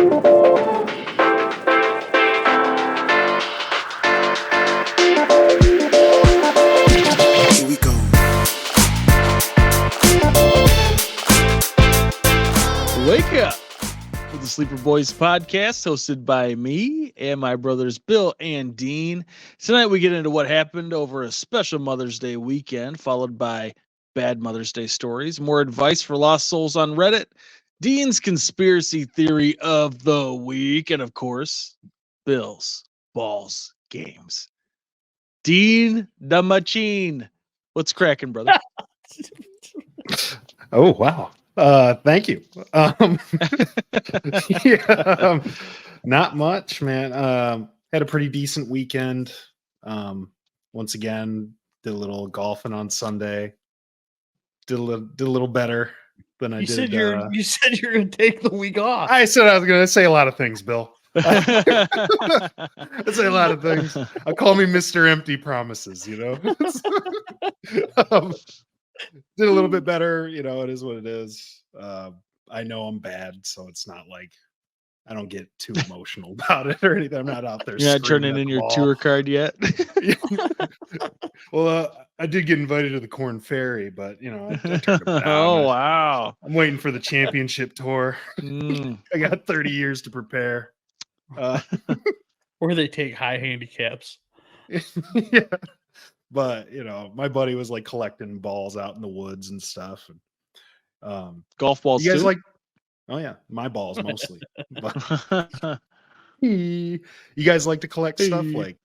Here we go. Wake up for the Sleeper Boys podcast, hosted by me and my brothers Bill and Dean. Tonight we get into what happened over a special Mother's Day weekend, followed by bad Mother's Day stories, more advice for lost souls on Reddit, Dean's conspiracy theory of the week, and of course, Bill's balls games. Dean the Machine, what's cracking, brother? Oh, wow. Thank you. Yeah, not much, man. Had a pretty decent weekend. Once again, did a little golfing on Sunday. Did a little better than I You did. said you said you're gonna take the week off. I said I was going to say a lot of things, Bill. I say a lot of things. Call me Mr. Empty Promises, you know. Did a little bit better, you know. It is what it is. I know I'm bad, so it's not like I don't get too emotional about it or anything. I'm not out there. You're not turning in your tour card yet. Well, I did get invited to the Corn Ferry, but you know, I turned it down. Oh wow! I'm waiting for the championship tour. Mm. I got 30 years to prepare. Or they take high handicaps. Yeah. But you know, my buddy was like collecting balls out in the woods and stuff. And, Golf balls. you guys too? like? Oh yeah, my balls mostly. But, you guys like to collect stuff like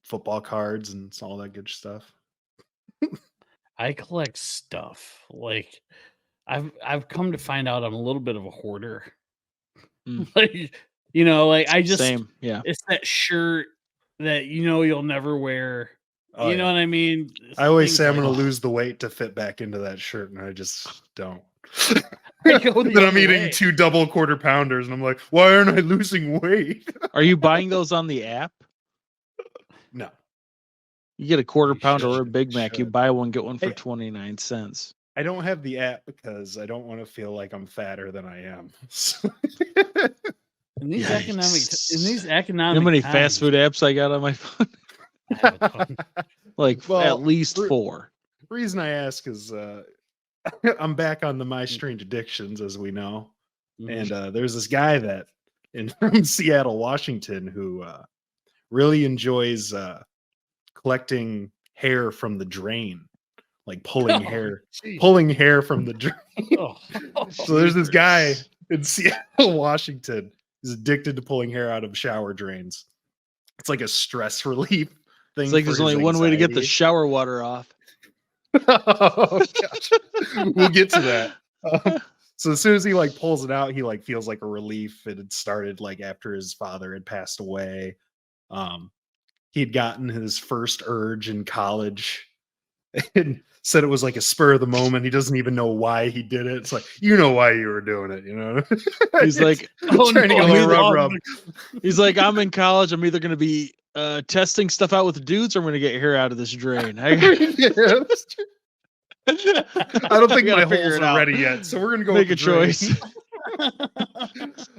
football cards and all that good stuff? I collect stuff. Like I've come to find out I'm a little bit of a hoarder. Mm. Like, you know, like I just Same, yeah. it's that shirt that you know you'll never wear. Oh, you know yeah. what I mean? I always Things say I'm like going to that. lose the weight to fit back into that shirt, and I just don't. I go the Then I'm other eating way. 2 double quarter pounders, and I'm like, why aren't I losing weight? Are you buying those on the app? No. You get a quarter You pounder or a should, Big Mac. You should. buy one, get one for Hey. 29 cents. I don't have the app because I don't want to feel like I'm fatter than I am. In these Yikes. economic You know how many times, fast food apps I got on my phone? I have a ton. Like Well, at least re- 4. Reason I ask is I'm back on the My Strange Addictions, as we know. Mhm. And there's this guy that from Seattle, Washington, who really enjoys collecting hair from the drain, like pulling hair from the drain. Oh, So there's this guy in Seattle, Washington, who's addicted to pulling hair out of shower drains. It's like a stress relief thing. It's like for there's his only one way to get the anxiety. shower water off. Oh, gosh. We'll get to that. So as soon as he like pulls it out, he like feels like a relief. It had started like after his father had passed away. He'd gotten his first urge in college and said it was like a spur of the moment. He doesn't even know why he did it. It's like, you know why you were doing it, you know? He's like, trying to get a little rub. he's like, I'm in college. I'm either going to be testing stuff out with dudes or I'm going to get hair out of this drain. I don't think my gotta figure holes it are out. ready yet, so we're gonna go Make with a the drain.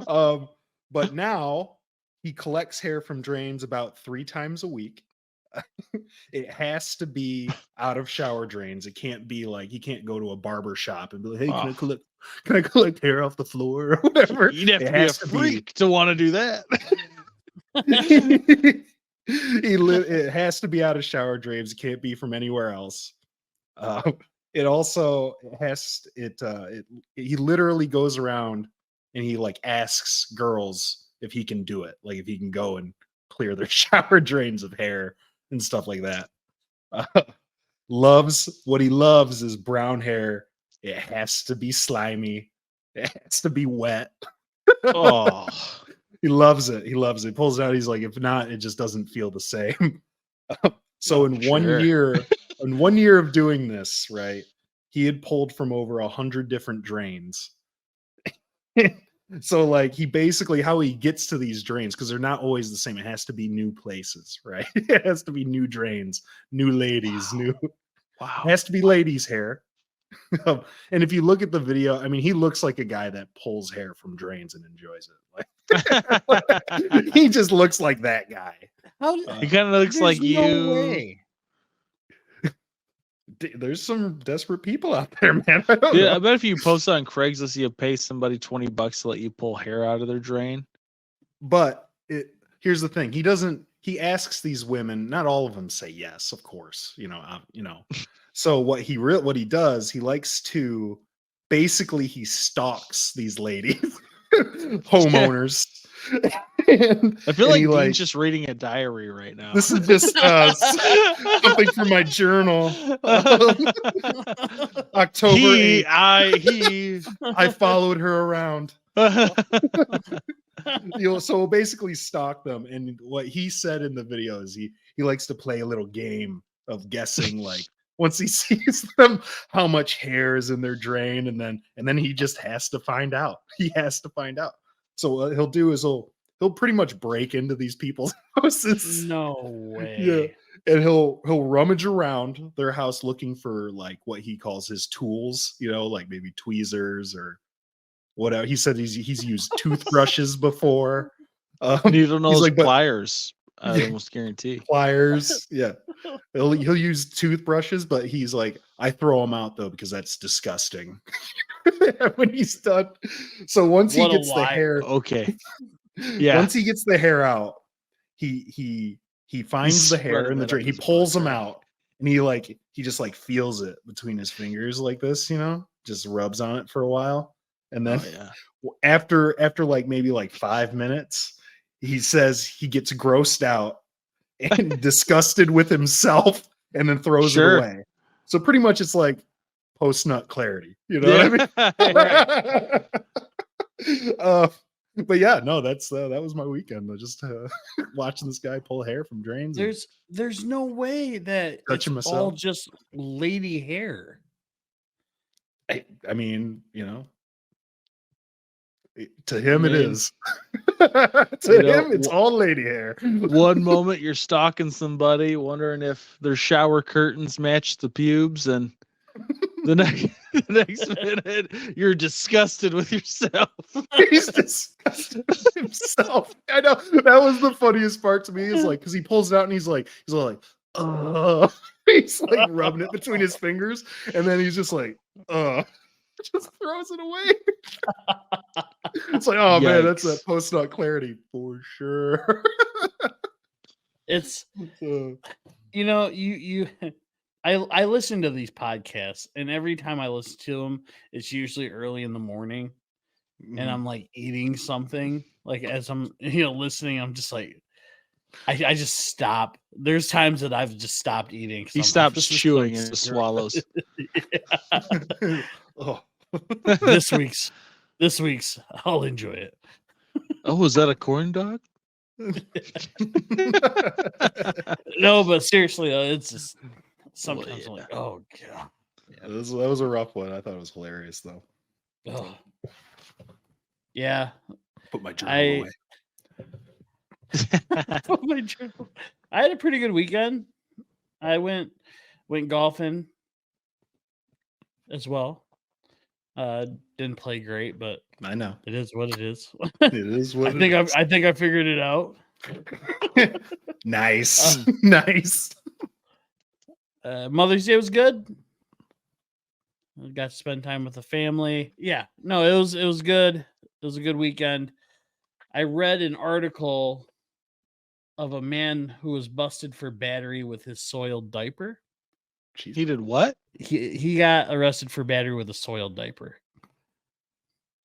choice. But now he collects hair from drains about 3 times a week. It has to be out of shower drains. It can't be like he can't go to a barber shop and be like, "Hey, can I collect hair off the floor or whatever?" You'd have It to be a has freak to want to do that. It has to be out of shower drains. It can't be from anywhere else. It also he literally goes around and he like asks girls if he can do it, like if he can go and clear their shower drains of hair and stuff like that. What he loves is brown hair. It has to be slimy. It has to be wet. Oh, He loves it. He loves it. He pulls it out. He's like, if not, it just doesn't feel the same. So in sure. in 1 year of doing this, right, he had pulled from over 100 different drains. So like he basically, how he gets to these drains, because they're not always the same. It has to be new places, right? It has to be new drains, new ladies, Wow. new. wow. It has to be ladies' hair. And if you look at the video, I mean, he looks like a guy that pulls hair from drains and enjoys it. Like, he just looks like that guy. How He kind of looks like there's no you. way. There's some desperate people out there, man. I don't Dude, know. I bet if you post on Craigslist, you pay somebody $20 to let you pull hair out of their drain. But here's the thing: he asks these women. Not all of them say yes, of course. So what he does, he likes to basically he stalks these ladies, homeowners. And, I feel and like he, Dean's just reading a diary right now. this is just something from my journal. October 8th. I followed her around. So basically stalk them. And what he said in the video is he likes to play a little game of guessing, like once he sees them, how much hair is in their drain, and then he just has to find out. He has to find out. So what he'll do is he'll pretty much break into these people's houses. No way. Yeah. And he'll rummage around their house looking for like what he calls his tools, like maybe tweezers or whatever. He said he's used toothbrushes before. You don't know he's those like, but- pliers. I almost guarantee. Pliers, yeah. He'll use toothbrushes, but he's like, I throw them out though because that's disgusting. When he's done. So once he gets the hair, okay, yeah. Once he gets the hair out, he finds the hair in the drain. He pulls them out, and he just like feels it between his fingers like this, just rubs on it for a while, and then after like maybe like 5 minutes, he says he gets grossed out and disgusted with himself, and then throws it away. So pretty much it's like post-nut clarity, what I mean? But yeah, no, that was my weekend. Just watching this guy pull hair from drains. There's no way that it's all just lady hair. I mean, to him it is. To him, it's all lady hair. One moment you're stalking somebody, wondering if their shower curtains match the pubes, and the next minute you're disgusted with yourself. He's disgusted with himself. I know, that was the funniest part to me. Is like, because he pulls it out and he's like, he's like rubbing it between his fingers, and then he's just like, just throws it away. It's like, oh man, that's that post-nut clarity for sure. It's I listen to these podcasts, and every time I listen to them, it's usually early in the morning, and I'm like eating something. Like as I'm listening, I'm just like, I just stop. There's times that I've just stopped eating. He stops chewing and just swallows. Oh. This week's I'll enjoy it. Oh, is that a corn dog? No, but seriously, it's just sometimes I'm like, oh god. Yeah, that was a rough one. I thought it was hilarious though. Oh. Yeah. Put my journal away. I had a pretty good weekend. I went golfing as well. Didn't play great, but I know it is what it is. It is what I think I figured it out. Nice. Nice. Mother's Day was good. I got to spend time with the family. Yeah, no, it was good. It was a good weekend. I read an article of a man who was busted for battery with his soiled diaper. He did what? He got arrested for battery with a soiled diaper.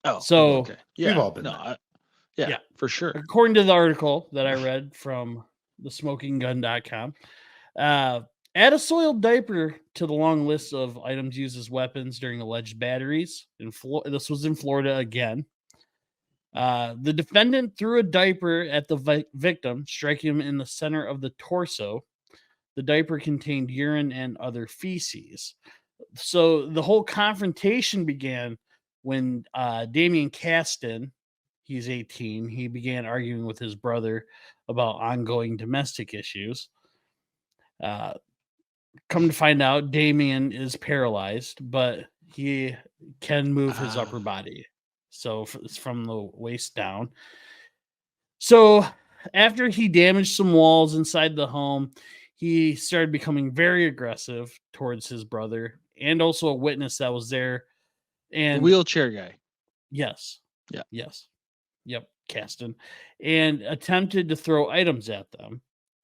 Oh, so okay. Yeah, we've all been there. Yeah, for sure. According to the article that I read from thesmokinggun.com, add a soiled diaper to the long list of items used as weapons during alleged batteries. This was in Florida again. The defendant threw a diaper at the victim, striking him in the center of the torso. The diaper contained urine and other feces. So the whole confrontation began when Damian Caston, he's 18, he began arguing with his brother about ongoing domestic issues. Come to find out, Damian is paralyzed, but he can move his upper body. So it's from the waist down. So after he damaged some walls inside the home, he started becoming very aggressive towards his brother and also a witness that was there. The And wheelchair guy. yes. Yeah. Yes. Yep. Caston. And attempted to throw items at them.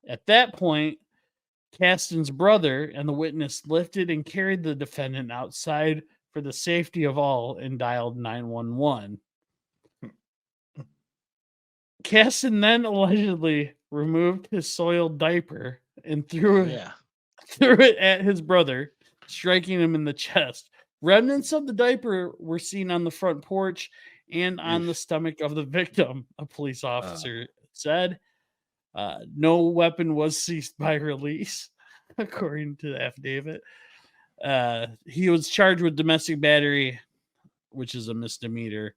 At that point, Caston's brother and the witness lifted and carried the defendant outside for the safety of all and dialed 911. Caston then allegedly removed his soiled diaper and threw it at his brother, striking him in the chest. Remnants of the diaper were seen on the front porch and on the stomach of the victim, a police officer said. No weapon was seized by release, according to the affidavit. He was charged with domestic battery, which is a misdemeanor.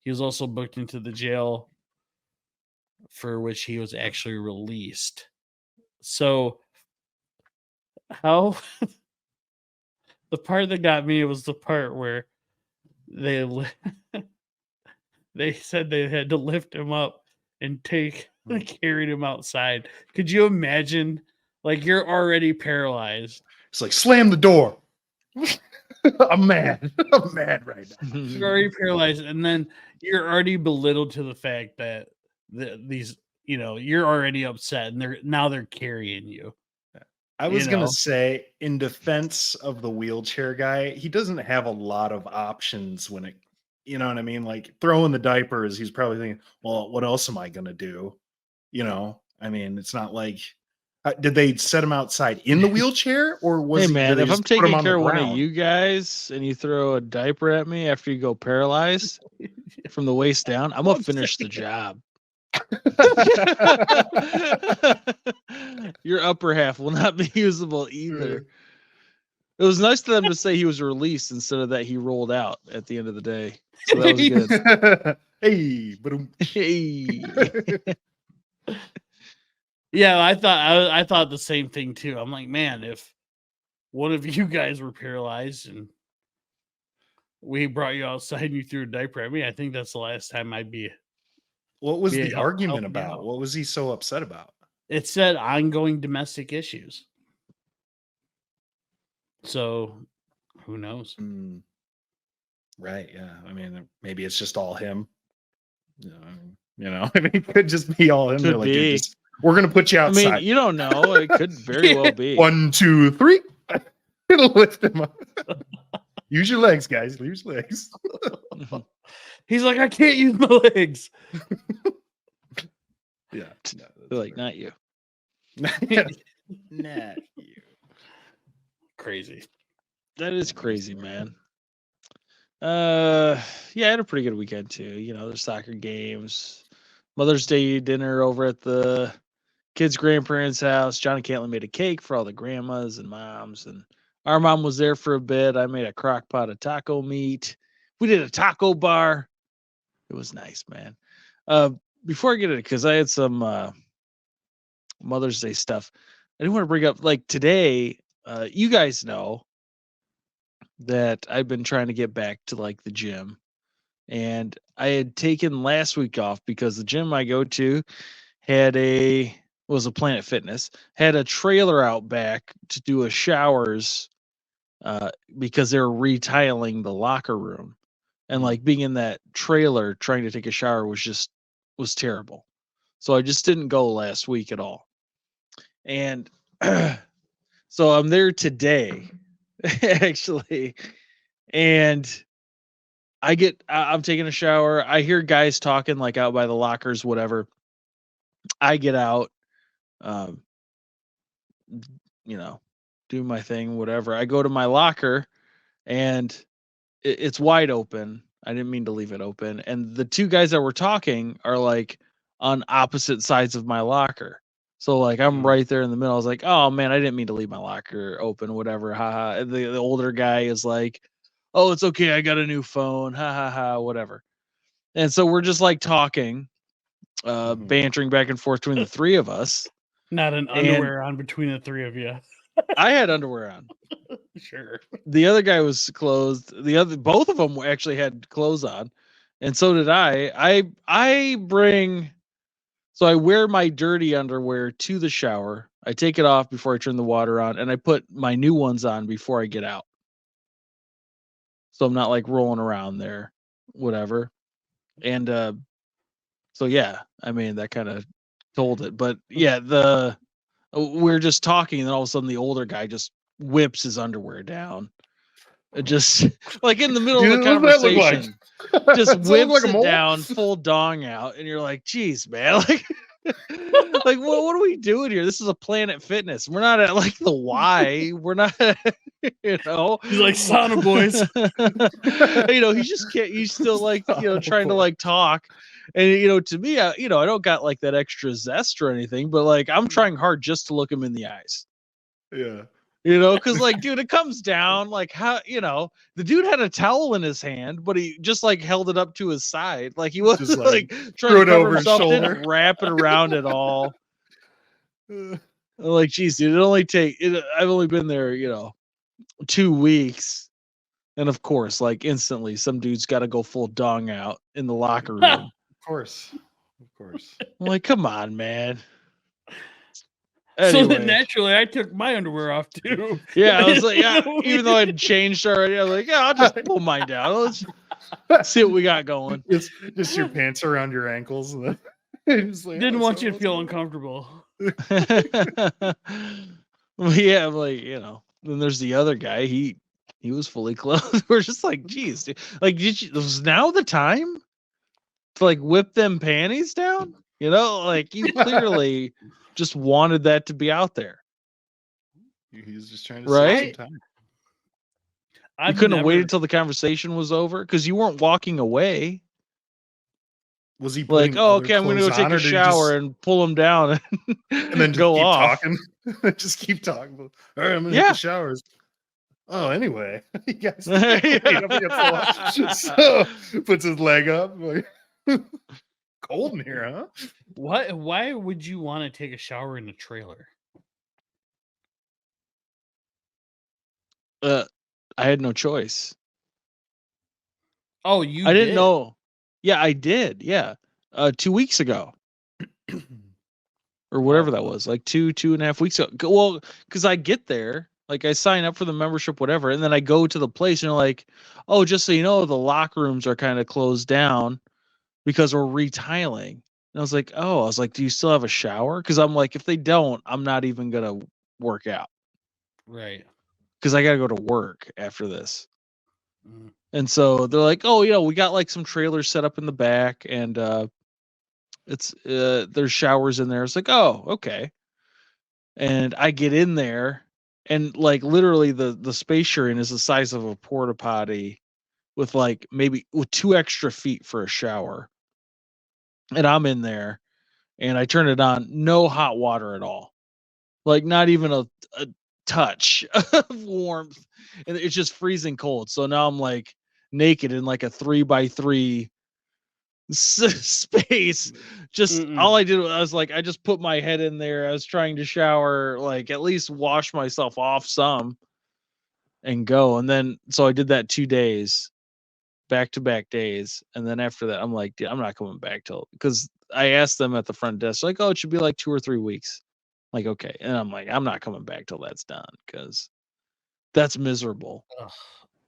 He was also booked into the jail, for which he was actually released. So, how the part that got me was the part where they said they had to lift him up and carried him outside. Could you imagine? Like, you're already paralyzed. It's like, slam the door. I'm mad. I'm mad right now. You're already paralyzed, and then you're already belittled to the fact that these, you're already upset, and they're carrying you. I was going to say, in defense of the wheelchair guy, he doesn't have a lot of options when it, you know what I mean? Like throwing the diapers, he's probably thinking, well, what else am I going to do? I mean, it's not like, did they set him outside in the wheelchair, or was hey man, if I'm put him taking on care the of one ground? of you guys and you throw a diaper at me after you go paralyzed from the waist down, I'm gonna finish the job. Your upper half will not be usable either. It was nice to them to say he was released instead of that he rolled out at the end of the day. So that was good. Hey, Hey. Yeah, I thought the same thing too. I'm like, man, if one of you guys were paralyzed and we brought you outside and you threw a diaper at me, I think that's the last time I'd be. What was the helping argument you about? out. What was he so upset about? It said ongoing domestic issues. So, who knows? Right. Yeah. I mean, maybe it's just all him. I mean, it could just be all him. Could Like, be. we're going to put you outside. I mean, you don't know. It could very well be. 1, 2, 3. It'll lift him up. Use your legs, guys. Use your legs. He's like, I can't use my legs. Yeah. They're like, not you. Not you. Crazy. That is crazy, man. Yeah, I had a pretty good weekend too. There's soccer games, Mother's Day dinner over at the kids' grandparents' house. John and Caitlin made a cake for all the grandmas and moms, and our mom was there for a bit. I made a crock pot of taco meat. We did a taco bar. It was nice, man. Before I get it, because I had some Mother's Day stuff, I didn't want to bring up like today. You guys know that I've been trying to get back to like the gym, and I had taken last week off because the gym I go to was a Planet Fitness, had a trailer out back to do a showers because they were retiling the locker room, and like being in that trailer trying to take a shower was terrible. So I just didn't go last week at all. And so I'm there today actually, and I'm taking a shower. I hear guys talking like out by the lockers, whatever. I get out, do my thing, whatever. I go to my locker and it's wide open. I didn't mean to leave it open. And the two guys that were talking are like on opposite sides of my locker. So like I'm right there in the middle. I was like, oh man, I didn't mean to leave my locker open, whatever. Haha. And the older guy is like, oh, it's okay. I got a new phone. Ha ha ha, whatever. And so we're just like talking, bantering back and forth between the three of us. Not an underwear on between the three of you. I had underwear on. Sure. The other guy was clothed. Both of them actually had clothes on, and so did I. So I wear my dirty underwear to the shower. I take it off before I turn the water on, and I put my new ones on before I get out. So I'm not like rolling around there, whatever. And so yeah, I mean that kind of told it. But yeah, we're just talking, and then all of a sudden the older guy just whips his underwear down. It just like in the middle of the Dude, what's that look like? conversation, just Does that look whips like a it mole? down, full dong out, and you're like, "Geez, man, like, like what are we doing here? This is a Planet Fitness. We're not at like the Y. We're not, you know." He's like Sauna Boys. You know, he just can't. He's still like, you know, Sauna trying to Boys. like talk, and you know, to me, I don't got like that extra zest or anything, but like I'm trying hard just to look him in the eyes. Yeah. You know, because like, dude, it comes down like how, you know, the dude had a towel in his hand, but he just like held it up to his side, like he wasn't Just, like, trying threw to it cover over his himself, shoulder. didn't wrap it around at all. Like, geez, dude, I've only been there, you know, 2 weeks, and of course, like instantly, some dude's got to go full dong out in the locker room. Of course. I'm like, come on, man. So then Anyway. naturally, I took my underwear off too. Yeah, I was like, yeah, even though I'd changed already, I was like, yeah, I'll just pull mine down. Let's see what we got going. Just your pants around your ankles. And then just like, Didn't "Oh, want so you to what's feel going on?" uncomfortable. Yeah, like, you know, then there's the other guy. He was fully clothed. We're just like, geez, dude. Like, was now the time to like whip them panties down? You know, like you clearly just wanted that to be out there. He's just trying to Right? save some time. You couldn't have waited till the conversation was over because you weren't walking away. Was he Like, putting oh, other okay, I'm gonna go clothes take on, a or did he shower just- and pull them down and then just go keep off. talking? Just keep talking. All right, I'm gonna hit Yeah. the showers. Oh, anyway, you guys Yeah. clean up against the wall. So puts his leg up. Like, cold in here, huh? Why would you want to take a shower in a trailer? I had no choice. Oh, you I didn't did? know. Yeah, I did. Yeah. 2 weeks ago. Or whatever that was, like 2.5 weeks ago. Well, because I get there, like I sign up for the membership, whatever, and then I go to the place and they're like, oh, just so you know, the locker rooms are kind of closed down because we're retiling. And I was like, do you still have a shower? Because I'm like, if they don't, I'm not even gonna work out. Right. Because I gotta go to work after this. Mm. And so they're like, oh, you know, we got like some trailers set up in the back, and it's there's showers in there. It's like, oh, okay. And I get in there, and like literally the space you're in is the size of a porta potty with like maybe with 2 extra feet for a shower. And I'm in there, and I turn it on, no hot water at all. Like not even a touch of warmth. And it's just freezing cold. So now I'm like naked in like a 3x3 space. Just all I did was I just put my head in there. I was trying to shower, like at least wash myself off some and go. And then so I did that 2 days, back-to-back days. And then after that, I'm like, dude, I'm not coming back till, because I asked them at the front desk, like, oh, it should be like 2 or 3 weeks. Like, okay. And I'm like, I'm not coming back till that's done, because that's miserable. Ugh,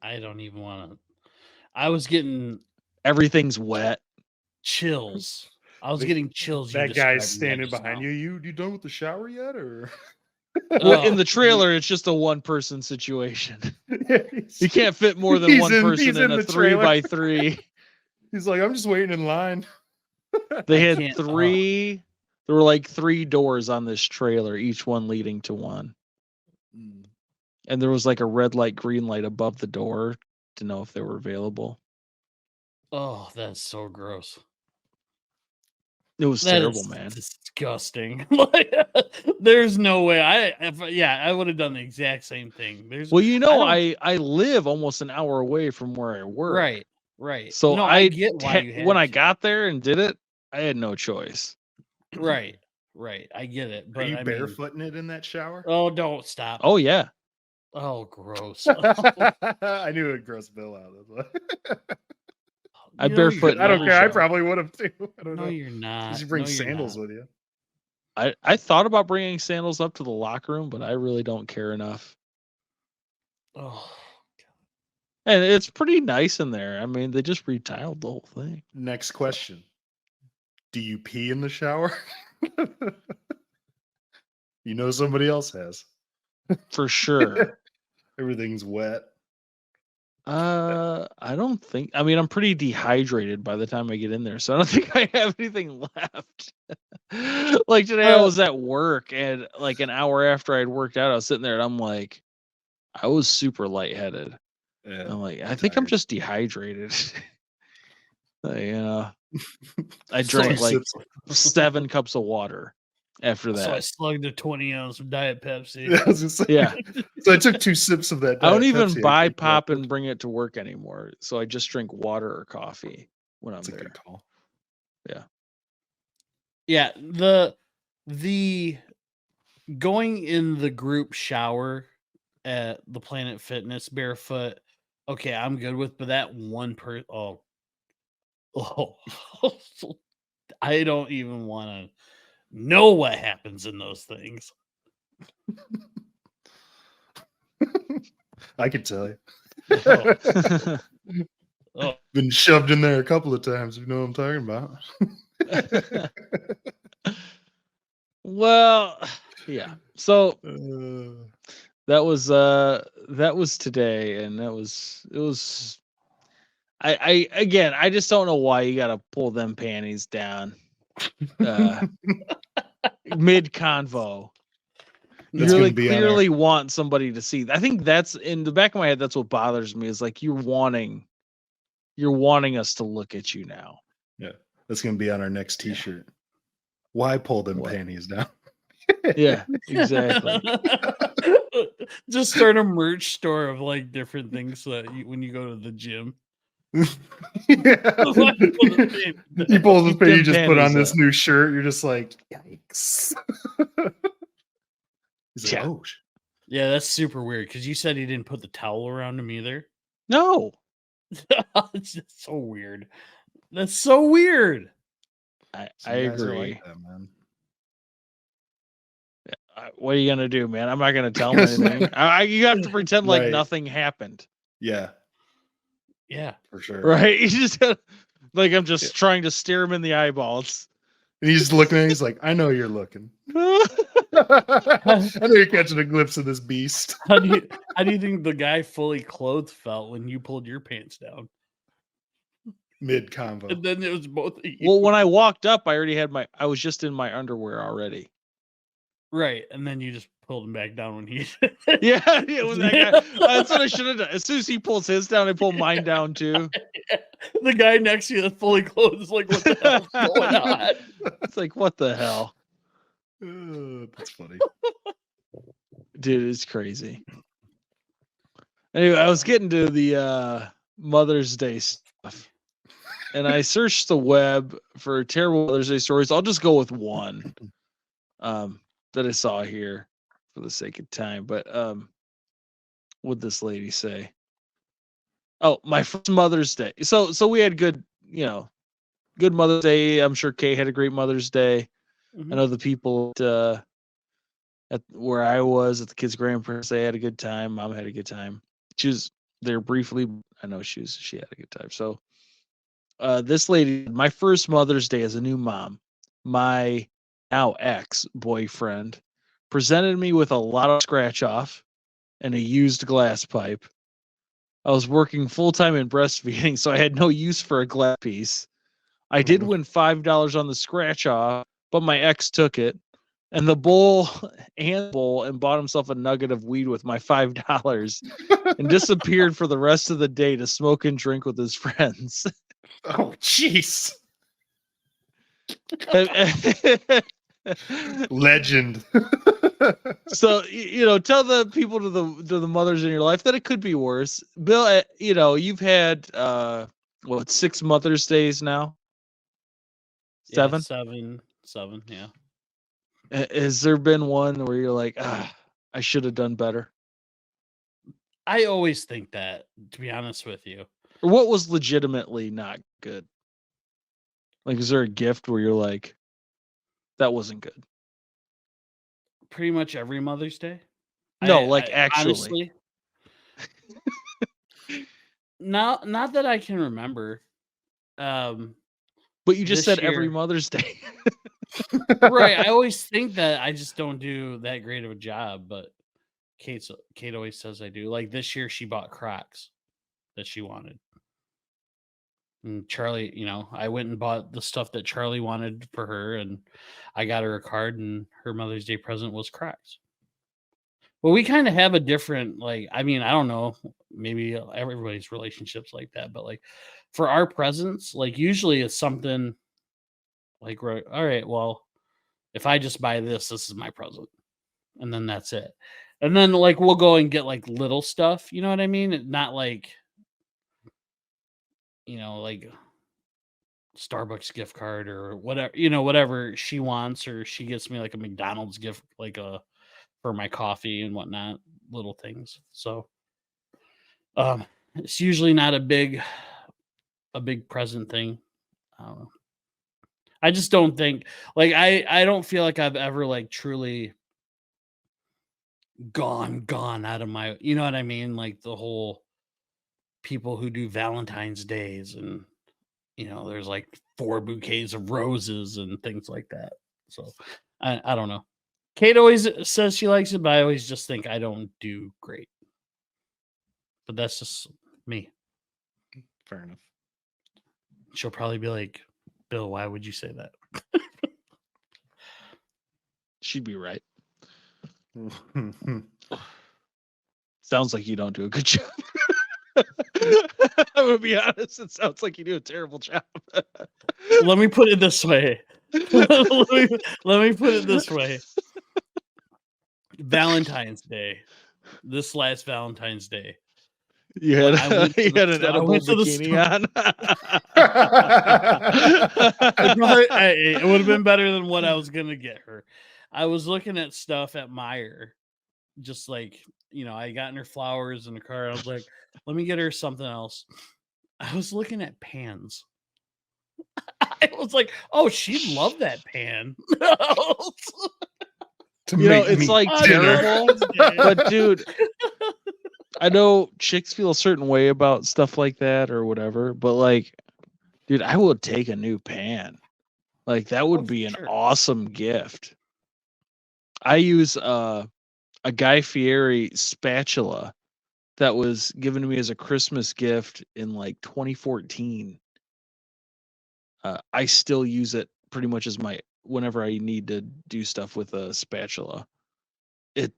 I don't even want to. I was getting Everything's wet. chills. I was getting chills. That guy's standing behind you. You done with the shower yet, or? Well, in the trailer, it's just a one-person situation. You can't fit more than one person in a 3x3. He's like, I'm just waiting in line. They had 3. There were like 3 doors on this trailer, each one leading to one. And there was like a red light, green light above the door to know if they were available. Oh, that's so gross. It was terrible, man. Disgusting. There's no way. I would have done the exact same thing. Well, you know, I live almost an hour away from where I work. Right. So no, I get why you had when I to. got there and did it, I had no choice. Right. Right. I get it. But Are you I mean, barefooting it in that shower? oh, don't stop. Oh yeah. Oh, gross. I knew it would gross Bill out. That's why. I No, you're barefoot I don't every care. I shower. probably would have too. I don't No, know. you're You not. should bring No, you're sandals not. with you. I thought about bringing sandals up to the locker room, but I really don't care enough. Oh, And it's pretty nice in there. I mean, they just retiled the whole thing. Next question. Do you pee in the shower? You know somebody else has. For sure. Everything's wet. I don't think. I mean, I'm pretty dehydrated by the time I get in there, so I don't think I have anything left. Like today, I was at work, and like an hour after I'd worked out, I was sitting there, and I'm like, I was super lightheaded. Yeah, I'm like, I think I'm just dehydrated. I drank Two like sips. 7 cups of water after so I that. slugged a 20-ounce of Diet Pepsi. Yeah, I was just saying. Yeah. So I took 2 sips of that. I don't Diet even Pepsi, buy think, pop but and bring it to work anymore. So I just drink water or coffee when I'm that's a there. good call. Yeah, the going in the group shower at the Planet Fitness barefoot, okay, I'm good with, but that one oh, I don't even want to know what happens in those things. I can tell you. Oh, oh, Been shoved in there a couple of times. You know what I'm talking about. Well, yeah. So Uh, that was today, and it was I again, I just don't know why you got to pull them panties down mid convo. You That's really gonna be on our- clearly want somebody to see. I think that's in the back of my head. That's what bothers me is like you're wanting us to look at you now. yeah, that's gonna be on our next T-shirt. Why pull them What? panties down? Yeah, exactly. just start a merch store of like different things so that when you go to the gym. Yeah. You pull the Keep pay, you them just put on panties this up. new shirt. You're just like, yikes. He's like, Yeah. oh, Yeah, that's super weird because you said he didn't put the towel around him either. No. It's just so weird. That's so weird. I some guys are agree. like that, man. What are you gonna do, man? I'm not gonna tell him anything. You have to pretend like Right. nothing happened, Yeah, Yeah. for sure. right? You just gotta, like I'm just trying to stare him in the eyeballs. And he's looking at it, he's like, I know you're looking. I know you're catching a glimpse of this beast. How do you think the guy fully clothed felt when you pulled your pants down? Mid convo. And then it was both of you. Well, when I walked up, I was just in my underwear already. Right. And then you just pulled him back down when he Yeah, when that guy, that's what I should have done. As soon as he pulls his down, I pull mine down too. The guy next to you that's fully clothed is like, what the hell's going on? It's like, what the hell? That's funny. Dude, it's crazy. Anyway, I was getting to the Mother's Day stuff. And I searched the web for terrible Mother's Day stories. I'll just go with one that I saw here for the sake of time. But what'd this lady say? Oh, my first Mother's Day. So we had good Mother's Day. I'm sure Kay had a great Mother's Day. Mhm. I know the people at where I was at the kids' grandparents, they had a good time. Mom had a good time. She was there briefly. I know she had a good time. So this lady, my first Mother's Day as a new mom, my now ex-boyfriend presented me with a lot of scratch off and a used glass pipe. I was working full-time in breastfeeding, so I had no use for a glass piece. I did win $5 on the scratch off, but my ex took it and the bowl and bought himself a nugget of weed with my $5 and disappeared for the rest of the day to smoke and drink with his friends. Oh, jeez. Legend. So tell the people to the mothers in your life that it could be worse. Bill, you've had 6 Mother's Days now? 7? Yeah, 7, yeah. Has there been one where you're like, I should have done better? I always think that, to be honest with you. Or what was legitimately not good? Like, is there a gift where you're like, that wasn't good? Pretty much every Mother's Day. No, like actually. Honestly, not that I can remember. But you just this said every year- Mother's Day. Right. I always think that I just don't do that great of a job, but Kate always says I do. Like this year, she bought Crocs that she wanted. And Charlie, I went and bought the stuff that Charlie wanted for her, and I got her a card, and her Mother's Day present was Crocs. Well, we kind of have a different, I don't know, maybe everybody's relationships like that, but like for our presents, like usually it's something like, all right, well, if I just buy this is my present, and then that's it. And then like we'll go and get like little stuff, you know what I mean? Not like, like Starbucks gift card or whatever, whatever she wants, or she gets me like a McDonald's gift, for my coffee and whatnot, little things. So it's usually not a big present thing. I don't know. I just don't think I don't feel like I've ever like truly gone out of my, you know what I mean? Like the whole people who do Valentine's days, and there's like 4 bouquets of roses and things like that. So I don't know. Kate always says she likes it, but I always just think I don't do great. But that's just me. Fair enough. She'll probably be like, Bill, why would you say that? She'd be right. Sounds like you don't do a good job. I'm gonna be honest, it sounds like you do a terrible job. Let me put it this way. let me put it this way. Valentine's Day. This last Valentine's Day. You had, you had an edible bikini on. It would have been better than what I was gonna get her. I was looking at stuff at Meijer, just like I got in her flowers in the car. I was like, let me get her something else. I was looking at pans. I was like, oh, she'd love that pan. It's like terrible, but dude, I know chicks feel a certain way about stuff like that or whatever, but like, dude, I would take a new pan. Like that would be an awesome gift. I use a Guy Fieri spatula that was given to me as a Christmas gift in like 2014. I still use it pretty much as whenever I need to do stuff with a spatula. It's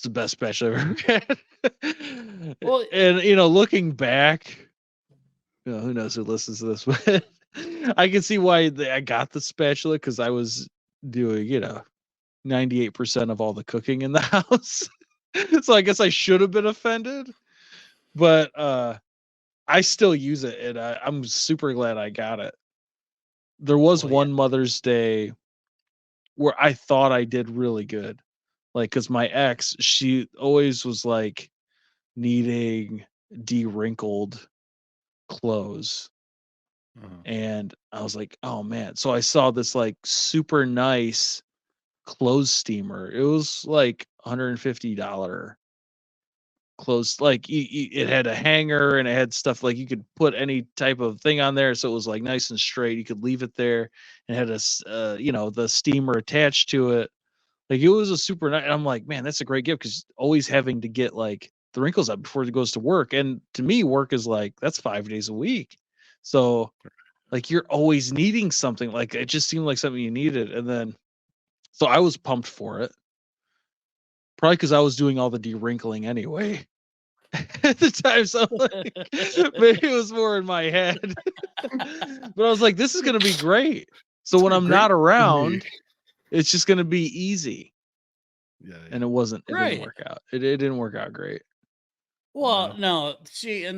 the best spatula I've ever had. Well, and looking back, who knows who listens to this, but I can see why I got the spatula, because I was doing 98% of all the cooking in the house. So I guess I should have been offended, but I still use it, and I'm super glad I got it. There was one Mother's Day where I thought I did really good. Like, because my ex, she always was like needing de-wrinkled clothes. And I was like, oh man. So I saw this like super nice clothes steamer. It was like $150 clothes. Like it had a hanger and it had stuff like you could put any type of thing on there. So it was like nice and straight. You could leave it there, and had the steamer attached to it. Like it was a super nice. And I'm like, man, that's a great gift, because always having to get like the wrinkles up before it goes to work. And to me, work is like, that's 5 days a week. So like you're always needing something. Like it just seemed like something you needed. And then, so I was pumped for it. Probably because I was doing all the de-wrinkling anyway at the time. So like, maybe it was more in my head. But I was like, this is going to be great. So when I'm not around, it's just going to be easy. Yeah. And it didn't work out. It didn't work out great. Well, no, see,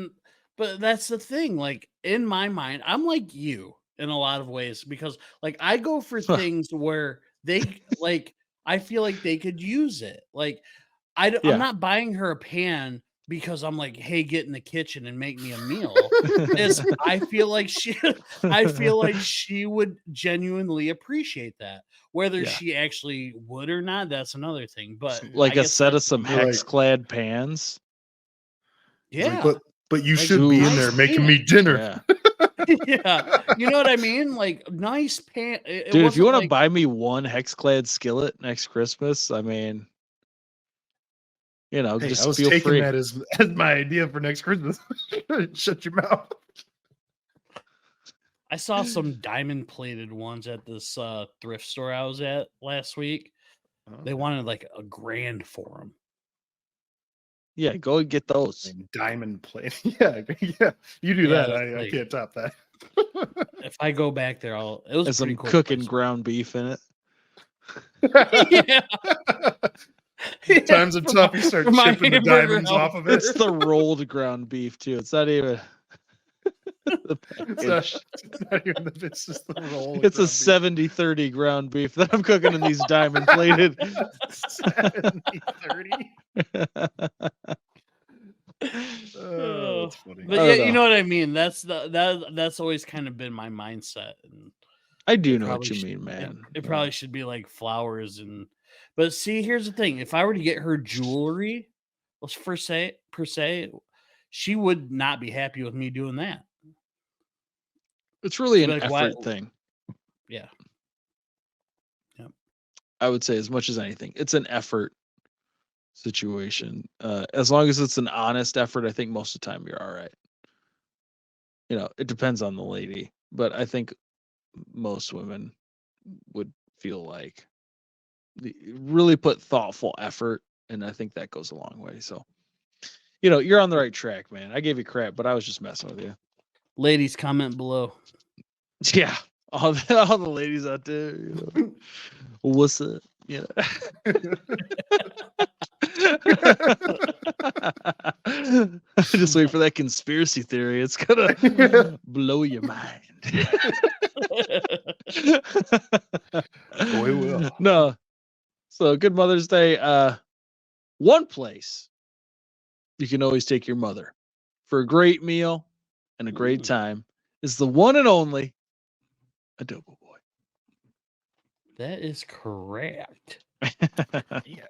but that's the thing. Like in my mind, I'm like you in a lot of ways, because like I go for things where they like. I feel like they could use it. Like, I'm Yeah. not buying her a pan because I'm like, hey, get in the kitchen and make me a meal. I feel like she would genuinely appreciate that. Whether Yeah. she actually would or not, that's another thing. But Like I a guess set of that's some You're like- hex-clad pans. He's like, yeah, but you Like, should be in nice there making pan. me dinner. Yeah. yeah. You know what I mean? Like nice pan. It Dude, if you wasn't want to like, buy me one hex-clad skillet next Christmas, I mean, Hey, just I was feel taking free. that as my idea for next Christmas. Shut your mouth. I saw some diamond plated ones at this thrift store I was at last week. They wanted like $1,000 for them. Yeah, go and get those. And diamond plate. Yeah. You do Yeah, that. that's I like- can't top that. If I go back there, it was There's pretty some cool. cooking place. ground beef in it. yeah. Times are tough. You start For my chipping the hamburger diamonds off of it. It's the rolled ground beef too. It's not even the package. It's not even the it's just the roll. It's a 70-30 ground beef that I'm cooking in these diamond plated. 70-30. Oh, that's funny. But I yeah, don't you know. know what I mean. That's always kind of been my mindset. And I do It know what probably you should- mean, man. it probably should be like flowers but see, here's the thing. If I were to get her jewelry, let's per se, she would not be happy with me doing that. It's really She'd an be like, "Why-" effort thing. Yeah. Yep. I would say as much as anything. It's an effort situation. As long as it's an honest effort, I think most of the time you're all right. It depends on the lady, but I think most women would feel like really put thoughtful effort, and I think that goes a long way. So, you're on the right track, man. I gave you crap, but I was just messing with you. Ladies, comment below. Yeah, all the ladies out there, what's up? Yeah. Just wait for that conspiracy theory. It's gonna blow your mind. Oh, it will. No. So good Mother's Day. One place you can always take your mother for a great meal and a great time is the one and only Adobo Boy. That is correct. Yeah.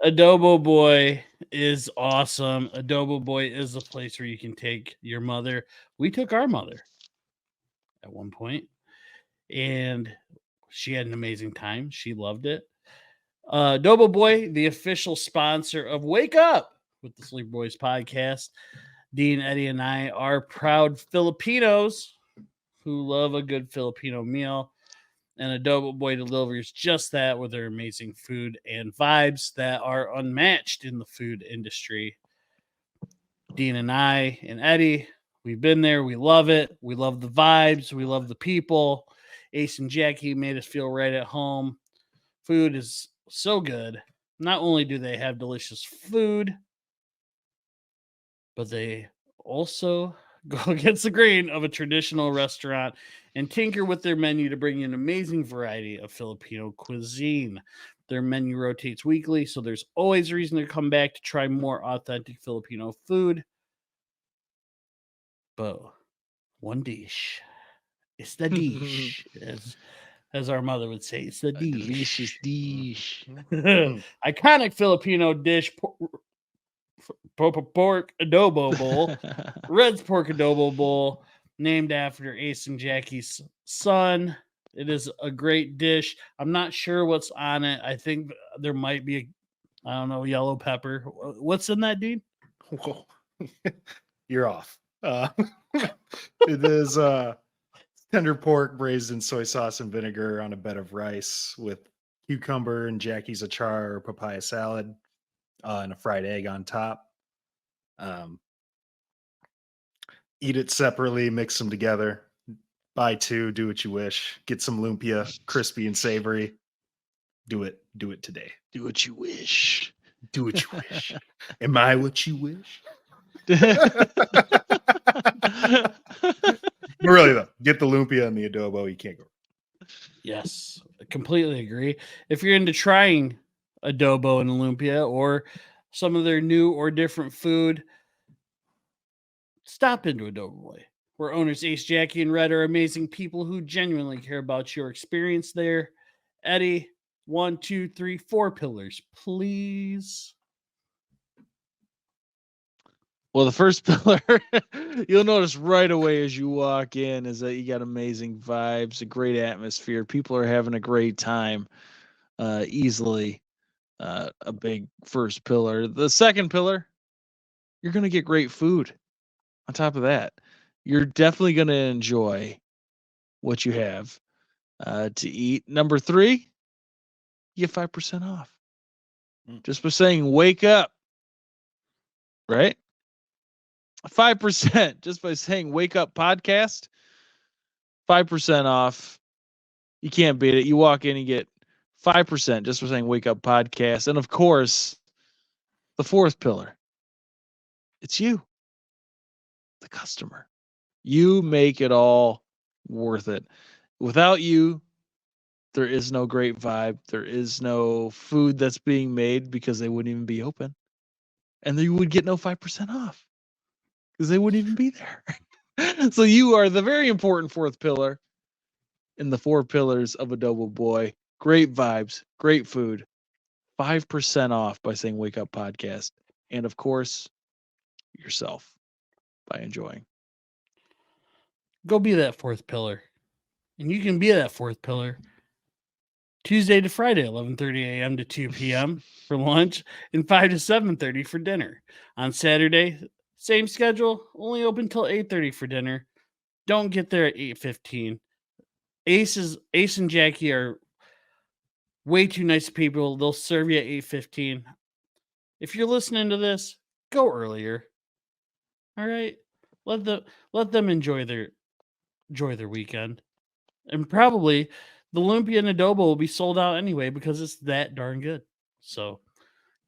Adobo Boy is awesome. Adobo Boy is a place where you can take your mother. We took our mother at one point, and she had an amazing time. She loved it. Adobo Boy, the official sponsor of Wake Up with the Sleep Boys podcast. Dean, Eddie, and I are proud Filipinos who love a good Filipino meal. And Adobo Boy delivers just that with their amazing food and vibes that are unmatched in the food industry. Dean and I and Eddie, we've been there. We love it. We love the vibes. We love the people. Ace and Jackie made us feel right at home. Food is so good. Not only do they have delicious food, but they also go against the grain of a traditional restaurant and tinker with their menu to bring you an amazing variety of Filipino cuisine. Their menu rotates weekly, so there's always a reason to come back to try more authentic Filipino food. But one dish. It's the dish, as our mother would say. It's the dish. Delicious dish. Iconic Filipino dish, pork adobo bowl. Red's pork adobo bowl, named after Ace and Jackie's son. It is a great dish. I'm not sure what's on it. I think there might be yellow pepper. What's in that, dude? Whoa. You're off. It is tender pork braised in soy sauce and vinegar on a bed of rice with cucumber and Jackie's achar or papaya salad and a fried egg on top. Eat it separately, mix them together. Buy two, do what you wish. Get some lumpia, crispy and savory. Do it today. Do what you wish. Do what you wish. Am I what you wish? But really though, get the lumpia and the adobo. You can't go. Yes, I completely agree. If you're into trying adobo and lumpia or some of their new or different food, stop into Adobo Boy, where owners Ace, Jackie, and Red are amazing people who genuinely care about your experience there. Eddie, 1, 2, 3, 4 pillars, please. Well, the first pillar you'll notice right away as you walk in is that you got amazing vibes, a great atmosphere. People are having a great time. Easily a big first pillar. The second pillar, you're going to get great food. On top of that, you're definitely going to enjoy what you have to eat. Number 3, you get 5% off just by saying wake up, right? 5% just by saying wake up podcast, 5% off. You can't beat it. You walk in, you get 5% just for saying wake up podcast. And of course, the fourth pillar, it's you, the customer. You make it all worth it. Without you, there is no great vibe. There is no food that's being made because they wouldn't even be open. And you would get no 5% off because they wouldn't even be there. So you are the very important fourth pillar in the 4 pillars of Adobo Boy. Great vibes, great food, 5% off by saying Wake Up Podcast. And of course, yourself by enjoying. Go be that fourth pillar. And you can be that fourth pillar Tuesday to Friday, 11:30 a.m. to 2 p.m. for lunch and 5 to 7:30 for dinner. On Saturday, same schedule, only open till 8:30 for dinner. Don't get there at 8:15. Ace and Jackie are way too nice people. They'll serve you at 8:15. If you're listening to this, go earlier. All right? Let them enjoy their weekend. And probably the lumpia and adobo will be sold out anyway because it's that darn good. So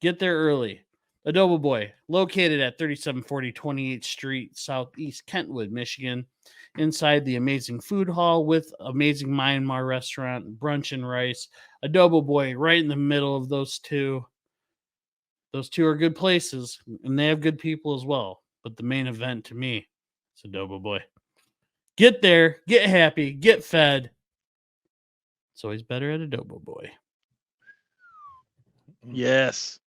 get there early. Adobo Boy, located at 3740 28th Street, Southeast Kentwood, Michigan, inside the amazing food hall with amazing Myanmar restaurant, brunch and rice. Adobo Boy, right in the middle of those two. Those two are good places, and they have good people as well. But the main event to me is Adobo Boy. Get there, get happy, get fed. It's always better at Adobo Boy. Yes.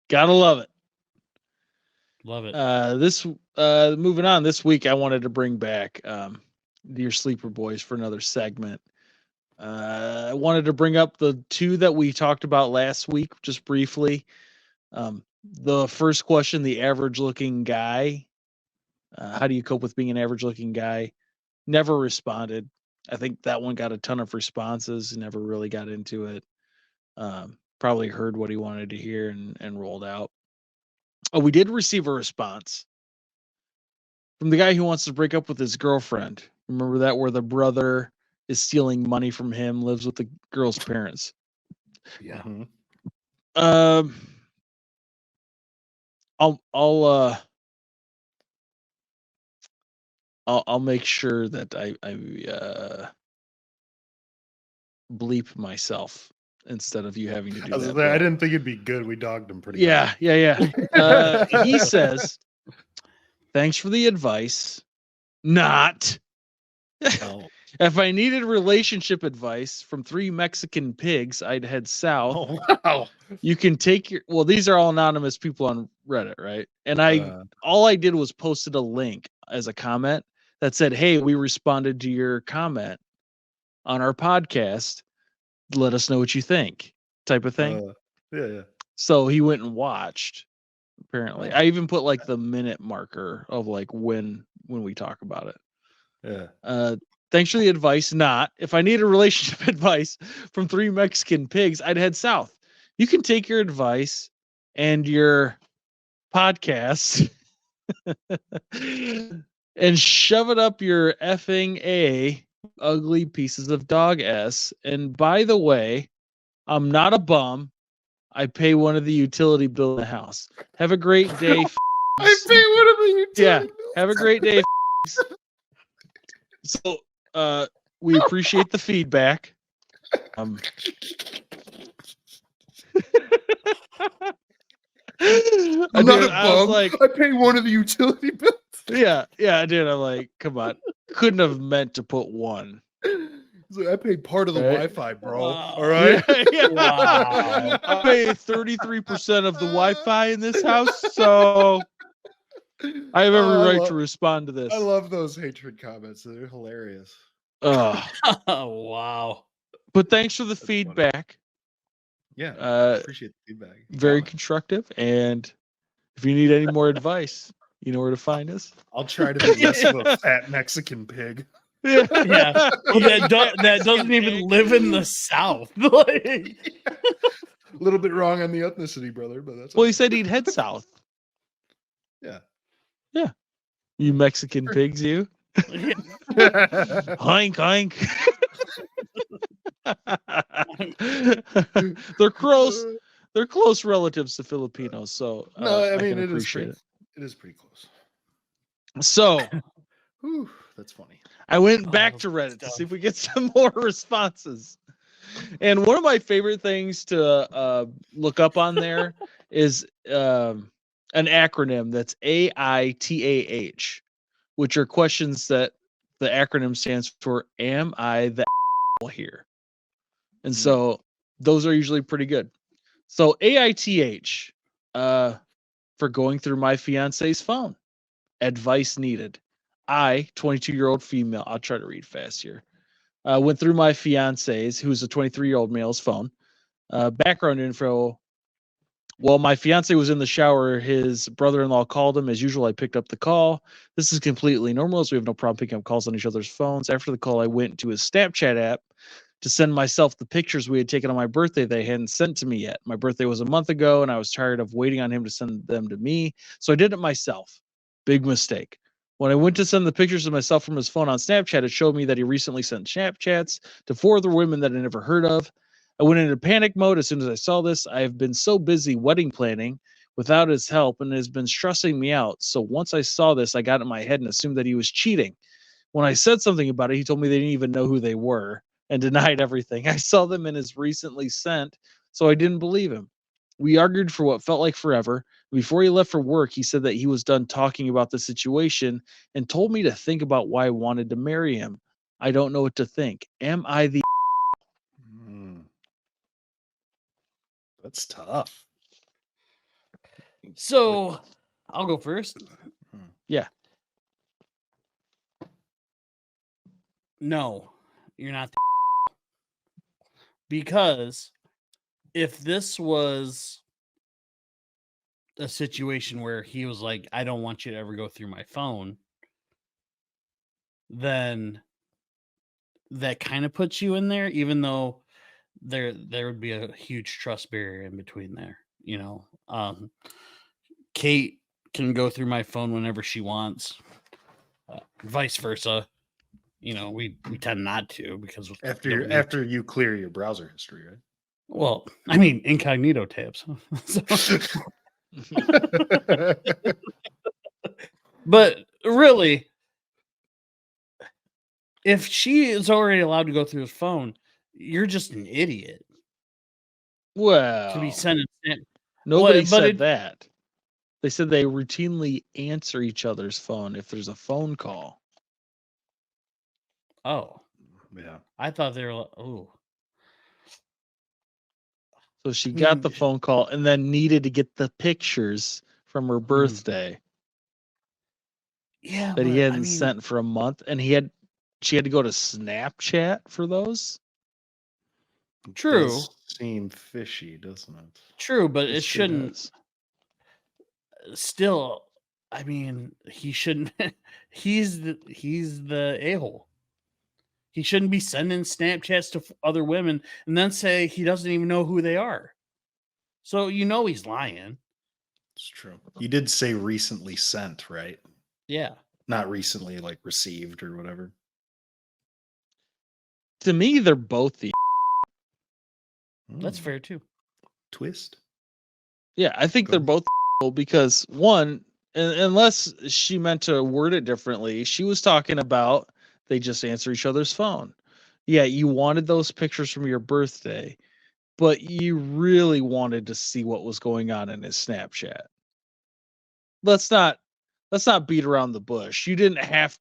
Gotta love it. Love it. Moving on this week, I wanted to bring back Dear Sleeper Boys for another segment. I wanted to bring up the 2 that we talked about last week, just briefly. The first question, the average looking guy. How do you cope with being an average looking guy? Never responded. I think that one got a ton of responses, never really got into it. Probably heard what he wanted to hear and rolled out. Oh, we did receive a response from the guy who wants to break up with his girlfriend. Remember that, where the brother is stealing money from him, lives with the girl's parents. Yeah. I'll make sure that I bleep myself instead of you having to do that. I didn't think it'd be good. We dogged him pretty Yeah, hard. yeah. He says, "Thanks for the advice. Not Oh. if I needed relationship advice from 3 Mexican pigs, I'd head south. Oh, wow. You can take your these are all anonymous people on Reddit, right? And all I did was posted a link as a comment that said, "Hey, we responded to your comment on our podcast. Let us know what you think," type of thing. Yeah. So he went and watched. Apparently, Oh. I even put like the minute marker of like when we talk about it. Yeah. Thanks for the advice. Not if I needed relationship advice from 3 Mexican pigs, I'd head south. You can take your advice and your podcast and shove it up your effing ugly pieces of dog s. And by the way, I'm not a bum. I pay one of the utility bill in the house. Have a great day. I pay one of the utility bills. Have a great day. So We appreciate the feedback. I'm not a I was bum. like, I pay one of the utility bills. yeah, dude. I'm like, come on. Couldn't have meant to put one. He's like, I paid part of the Right. Wi-Fi, bro. Wow. All right. Yeah. Wow. I pay 33% of the Wi-Fi in this house, so I have every right to respond to this. I love those hatred comments. They're hilarious. Oh, Wow. but thanks for the That's funny. feedback. Yeah, Uh, appreciate the feedback. very Comment. constructive. And if you need any more advice, you know where to find us. I'll try to be less of a fat Mexican pig. Yeah. Well, that doesn't even live in the South. Like, A little bit wrong on the ethnicity, brother, but that's Well, okay. he said he'd head south. Yeah. You Mexican pigs, you. yeah. Hoink, hoink. They're close. They're close relatives to Filipinos, so No, I mean can it is appreciate pretty. It is pretty close. So Whew, that's funny. I went back Oh, to Reddit to stuff. see if we get some more responses. And one of my favorite things to look up on there is an acronym that's AITAH, which are questions that the acronym stands for Am I the here? And so those are usually pretty good. So AITH, for going through my fiance's phone. Advice needed. I, 22-year-old female, I'll try to read fast here. Went through my fiance's, who's a 23-year-old male's phone. Background info. While my fiance was in the shower, his brother-in-law called him. As usual, I picked up the call. This is completely normal, as we have no problem picking up calls on each other's phones. After the call, I went to his Snapchat app to send myself the pictures we had taken on my birthday they hadn't sent to me yet. My birthday was a month ago, and I was tired of waiting on him to send them to me, so I did it myself. Big mistake. When I went to send the pictures of myself from his phone on Snapchat, it showed me that he recently sent Snapchats to 4 other women that I never heard of. I went into panic mode as soon as I saw this. I have been so busy wedding planning without his help, and it has been stressing me out. So once I saw this, I got in my head and assumed that he was cheating. When I said something about it, he told me they didn't even know who they were and denied everything. I saw them in his recently sent, so I didn't believe him. We argued for what felt like forever. Before he left for work, he said that he was done talking about the situation and told me to think about why I wanted to marry him. I don't know what to think. Am I the That's tough. So I'll go first. Yeah. No, you're not. Because if this was a situation where he was like, I don't want you to ever go through my phone, then that kind of puts you in there, even though there would be a huge trust barrier in between there. You know, Kate can go through my phone whenever she wants, vice versa. You know, we tend not to because After you clear your browser history, right? well, I mean, incognito tabs. But really, if she is already allowed to go through his phone, you're just an idiot Well, to be sending. nobody but said that. They said they routinely answer each other's phone if there's a phone call. Oh, Yeah. I thought they were like, oh. So she got the phone call and then needed to get the pictures from her birthday Yeah, that he hadn't sent for a month, and she had to go to Snapchat for those. True. It does seem fishy, doesn't it? True, but It it sure shouldn't. does. Still, I mean, he shouldn't. He's the a-hole. He shouldn't be sending Snapchats to other women and then say he doesn't even know who they are. So you know he's lying. It's true. You did say recently sent, right? Yeah. Not recently, like received or whatever. To me, they're both the. That's fair too. Twist. Yeah, I think they're both because one, unless she meant to word it differently, she was talking about they just answer each other's phone. Yeah, you wanted those pictures from your birthday, but you really wanted to see what was going on in his Snapchat. Let's not beat around the bush. You didn't have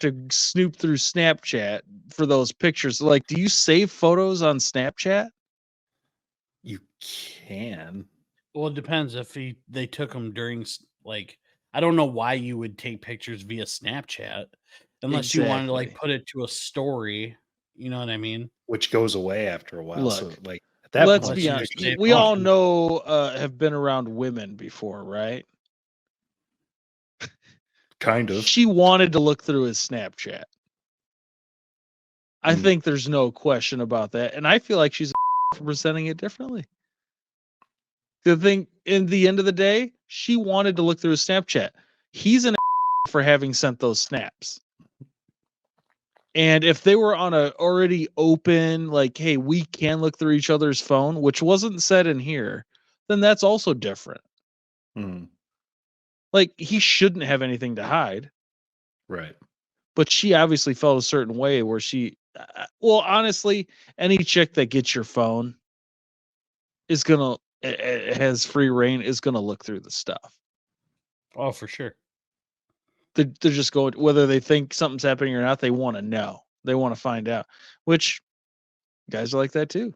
to snoop through Snapchat for those pictures. Like, do you save photos on Snapchat? You can. Well, it depends if they took them during like I don't know why you would take pictures via Snapchat unless you wanted to like Exactly. put it to a story. You know what I mean? Which goes away after a while. So Look, like at that let's point, Unless be you honest. just save We all on. know have been around women before, right? kind of. She wanted to look through his Snapchat. I think there's no question about that, and I feel like she's for presenting it differently. The thing, in the end of the day, she wanted to look through his Snapchat. He's an for having sent those snaps. And if they were on a already open, like, hey, we can look through each other's phone, which wasn't said in here, then that's also different. Like, he shouldn't have anything to hide. Right. But she obviously felt a certain way where well, honestly, any chick that gets your phone is gonna has free reign, is gonna look through the stuff. Oh, for sure. They're just going, whether they think something's happening or not, they want to know. They want to find out, which guys are like that too.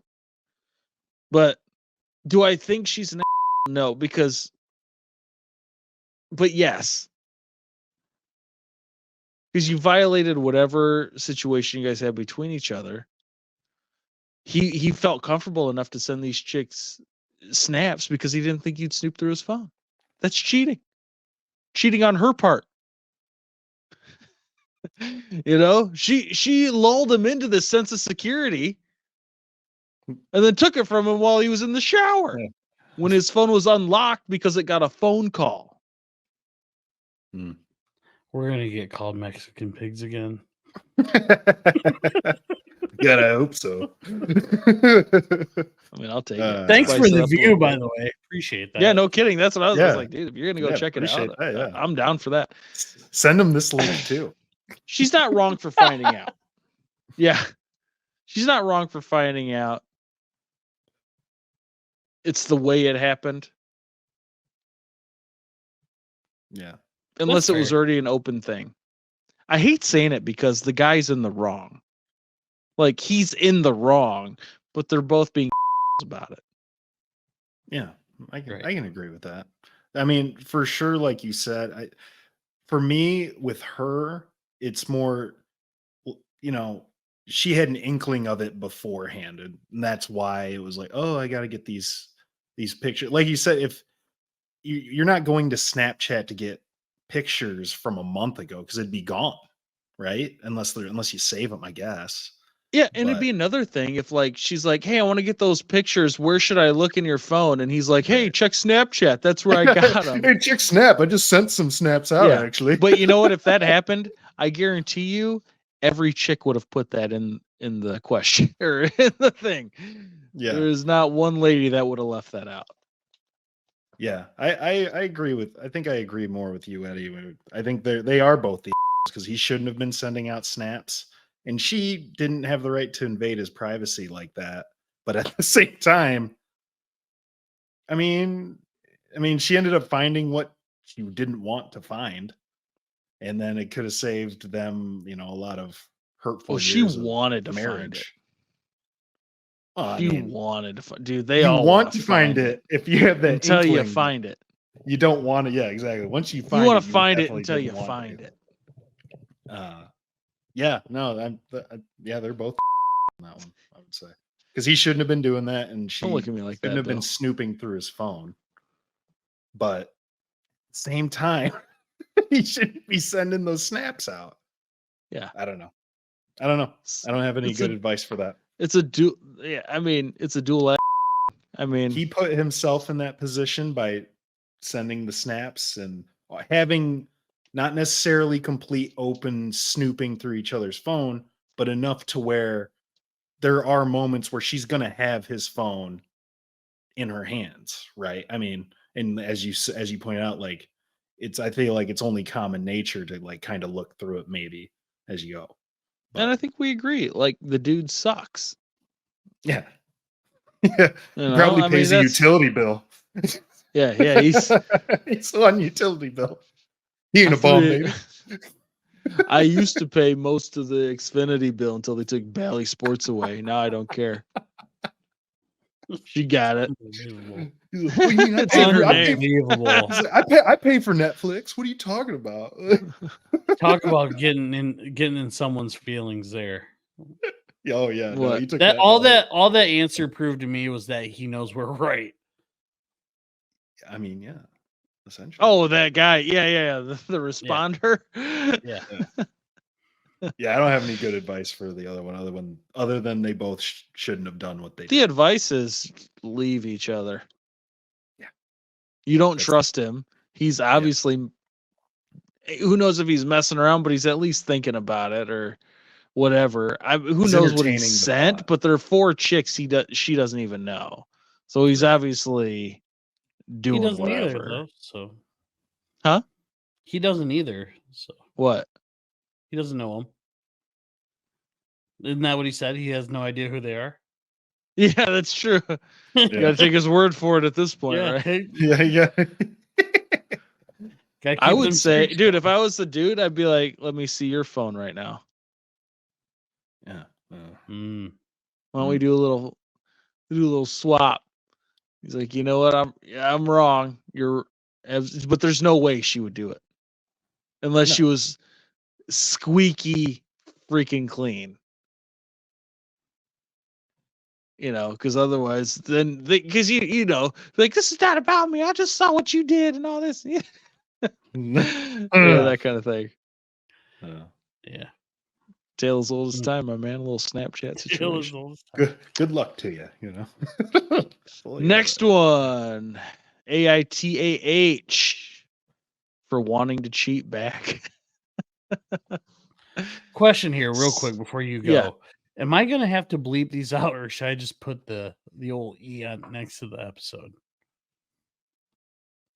But do I think she's an no, but yes. Because you violated whatever situation you guys had between each other. He felt comfortable enough to send these chicks snaps because he didn't think you'd snoop through his phone. That's cheating. Cheating on her part. You know, she lulled him into this sense of security and then took it from him while he was in the shower when his phone was unlocked because it got a phone call. We're gonna get called Mexican pigs again. Yeah, I hope so. I mean, I'll take it. Thanks Spice for it the up a view, little by bit. the way. Appreciate that. Yeah, no kidding. That's what I was like, dude. If you're gonna go check it out, that, I'm down for that. Send them this link too. She's not wrong for finding out. Yeah, she's not wrong for finding out. It's the way it happened. Yeah. Unless it was already an open thing. I hate saying it because the guy's in the wrong. Like, he's in the wrong, but they're both being about it. Yeah, I can agree with that. I mean, for sure, like you said, for me with her, it's more, she had an inkling of it beforehand, and that's why it was like, oh, I got to get these pictures. Like you said, if you're not going to Snapchat to get pictures from a month ago because it'd be gone, right? Unless you save them, I guess. Yeah, and it'd be another thing if, like, she's like, hey, I want to get those pictures. Where should I look in your phone? And he's like, hey, check Snapchat. That's where I got them. Hey, check Snap. I just sent some snaps out, actually. But you know what? If that happened, I guarantee you every chick would have put that in the question or in the thing. Yeah. There's not one lady that would have left that out. Yeah, I agree I think I agree more with you, Eddie. I think they are both the because he shouldn't have been sending out snaps. And she didn't have the right to invade his privacy like that. But at the same time, I mean, she ended up finding what she didn't want to find. And then it could have saved them, a lot of hurtful years she wanted to marriage. find it. Oh, you wanted to find, dude. They you all want to find it if you have that until inkling. you find it. You don't want to, yeah, exactly. Once you want to find it until you find it. Yeah, no, they're both on that one, I would say, because he shouldn't have been doing that, and she don't look at me like shouldn't that, have Bill. been snooping through his phone. But same time, he shouldn't be sending those snaps out. Yeah, I don't know. I don't have any good advice for that. It's a dual. Yeah, I mean, it's a dual. I mean, he put himself in that position by sending the snaps and having not necessarily complete open snooping through each other's phone, but enough to where there are moments where she's going to have his phone in her hands, right? I mean, and as you pointed out, like I feel like it's only common nature to like kind of look through it maybe as you go. And I But think we agree. Like the dude sucks. yeah. Yeah. You He know, probably I mean, pays a that's utility bill. yeah. He's He's on utility bill. He ain't I a bum, threw- baby. I used to pay most of the Xfinity bill until they took Bally Sports away. Now I don't care. She got it. Unbelievable. He's like, what do you mean? It's in her name. Unbelievable. He's like, I pay for Netflix. What are you talking about? Talk about getting in someone's feelings there. Oh yeah, no, What? he took That hard. all that answer proved to me was that he knows we're right. I mean, yeah, essentially. Oh, that guy. Yeah. The responder. Yeah. Yeah, I don't have any good advice for the other one, other than they both shouldn't have done what they The did. advice is leave each other. Yeah. You don't That's- trust him. He's obviously who knows if he's messing around, but he's at least thinking about it or whatever. Who He's knows what he entertaining the sent? thought. But there are 4 chicks she doesn't even know. So he's Right. obviously He doing doesn't either, whatever. though. So Huh? he doesn't either. So What? he doesn't know them. Isn't that what he said? He has no idea who they are. Yeah, that's true. You gotta take his word for it at this point, Yeah. right? Yeah. Gotta I keep would them say, streaks dude, if going. I was the dude, I'd be like, let me see your phone right now. Yeah. Mm. Why don't we do a little swap? He's like, you know what? I'm wrong. But there's no way she would do it unless she No. was squeaky freaking clean. Because otherwise, then because you know, like this is not about me. I just saw what you did and all this. Yeah, that kind of thing. Yeah. Tale as old as time, my man. A little Snapchat situation. Good luck to you. You know. Next one, AITAH for wanting to cheat back. Question here, real quick, before you go. Yeah. Am I gonna have to bleep these out, or should I just put the old E on next to the episode?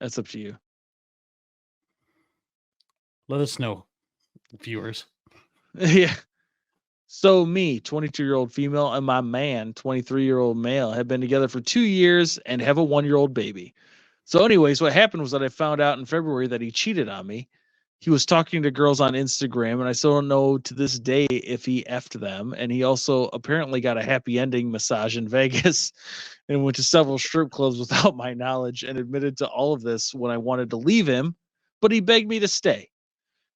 That's up to you. Let us know, viewers. Yeah. So me, 22-year-old female, and my man, 23-year-old male, have been together for 2 years and have a 1-year-old baby. So anyways, what happened was that I found out in February that he cheated on me. He was talking to girls on Instagram, and I still don't know to this day if he effed them. And he also apparently got a happy ending massage in Vegas and went to several strip clubs without my knowledge and admitted to all of this when I wanted to leave him, but he begged me to stay.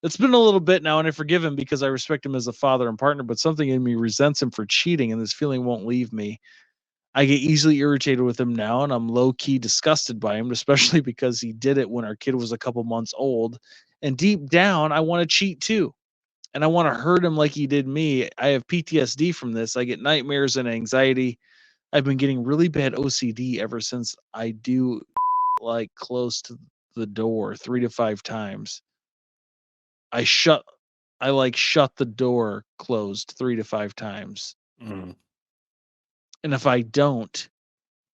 It's been a little bit now, and I forgive him because I respect him as a father and partner, but something in me resents him for cheating, and this feeling won't leave me. I get easily irritated with him now, and I'm low-key disgusted by him, especially because he did it when our kid was a couple months old. And deep down, I want to cheat too. And I want to hurt him like he did me. I have PTSD from this. I get nightmares and anxiety. I've been getting really bad OCD ever since I do like close to the door 3 to 5 times. I shut the door closed 3 to 5 times. Mm. And if I don't,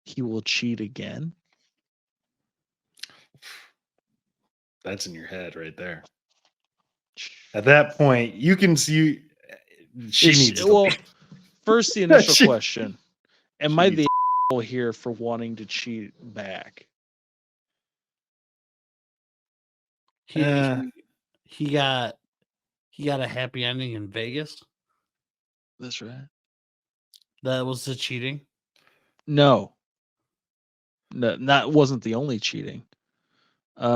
he will cheat again. That's in your head right there. At that point, you can see she needs to leave. First the initial She- question. Am she I needs- the asshole here for wanting to cheat back? He got a happy ending in Vegas. That's right. That was the cheating. No, that wasn't the only cheating.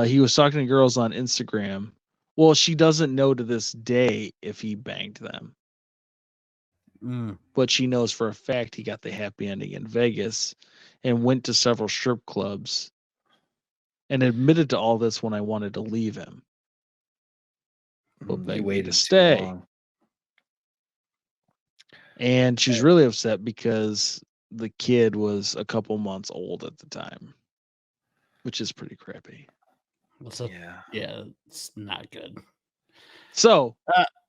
He was talking to girls on Instagram. Well, she doesn't know to this day if he banged them, but she knows for a fact he got the happy ending in Vegas and went to several strip clubs and admitted to all this when I wanted to leave him. But begged me to stay. And she's really upset because the kid was a couple months old at the time, which is pretty crappy. Yeah, it's not good. So,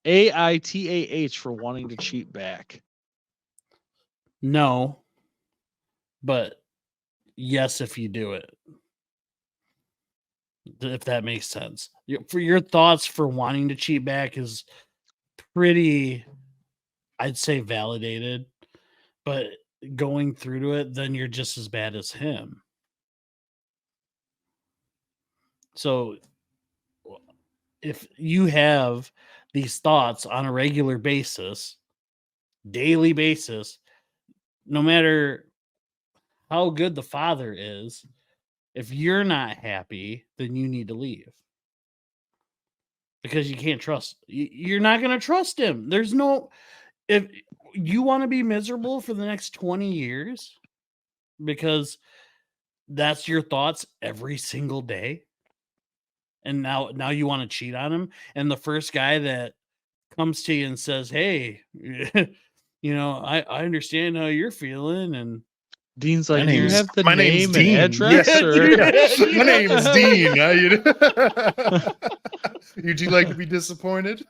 AITAH for wanting to cheat back. No, but yes, if you do it, if that makes sense. For your thoughts for wanting to cheat back is pretty I'd say validated, but going through to it, then you're just as bad as him. So if you have these thoughts on a regular basis, daily basis, no matter how good the father is, if you're not happy, then you need to leave. Because you can't trust, you're not going to trust him. There's no, if you want to be miserable for the next 20 years because that's your thoughts every single day, and now you want to cheat on him, and the first guy that comes to you and says, hey, I understand how you're feeling, and Dean's My like, do you name's have the my name's name and Dean. address? Yeah, Or... my name's Dean. Would you like to be disappointed?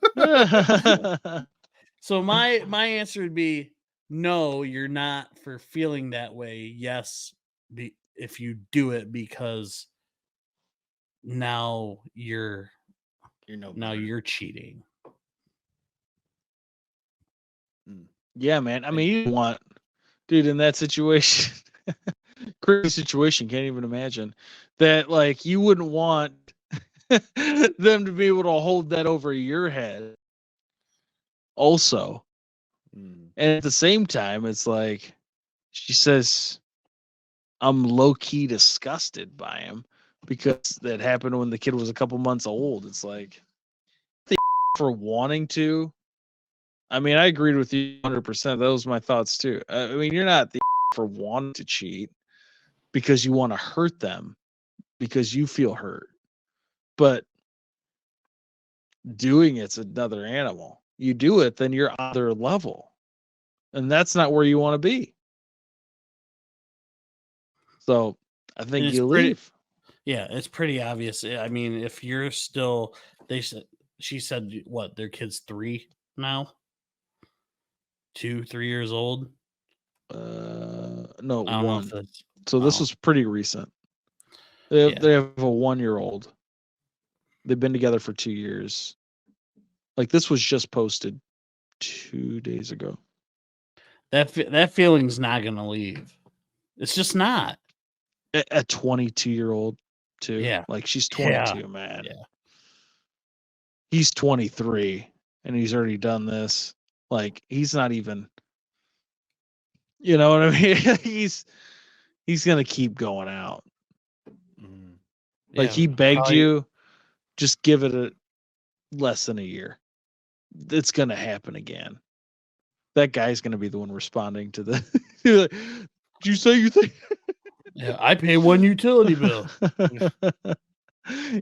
So my answer would be no, you're not for feeling that way. Yes, if you do it because now you're cheating. Yeah, man. I mean, you want, dude, in that situation, crazy situation, can't even imagine that. Like, you wouldn't want them to be able to hold that over your head also. And at the same time, it's like she says, I'm low key disgusted by him because that happened when the kid was a couple months old. It's like for wanting to. I mean, I agreed with you 100%. Those were my thoughts too. I mean, you're not the for wanting to cheat because you want to hurt them because you feel hurt. But doing it's another animal. You do it, then you're on their level. And that's not where you want to be. So I think you leave. Yeah, it's pretty obvious. I mean, if you're still, she said, what, their kid's 3 now? 2, 3 years old? No, I don't know 1. if that's, So this was pretty recent. They have a 1-year-old. They've been together for 2 years. Like this was just posted 2 days ago. that feeling's not gonna leave. It's just not. A 22-year-old too. Yeah. Like she's 22, man. Yeah. He's 23 and he's already done this. Like he's not even, you know what I mean? he's gonna keep going out. Like he begged you, just give it a less than a year. It's gonna happen again. That guy's gonna be the one responding to the. Did you say you think? Yeah, I pay 1 utility bill.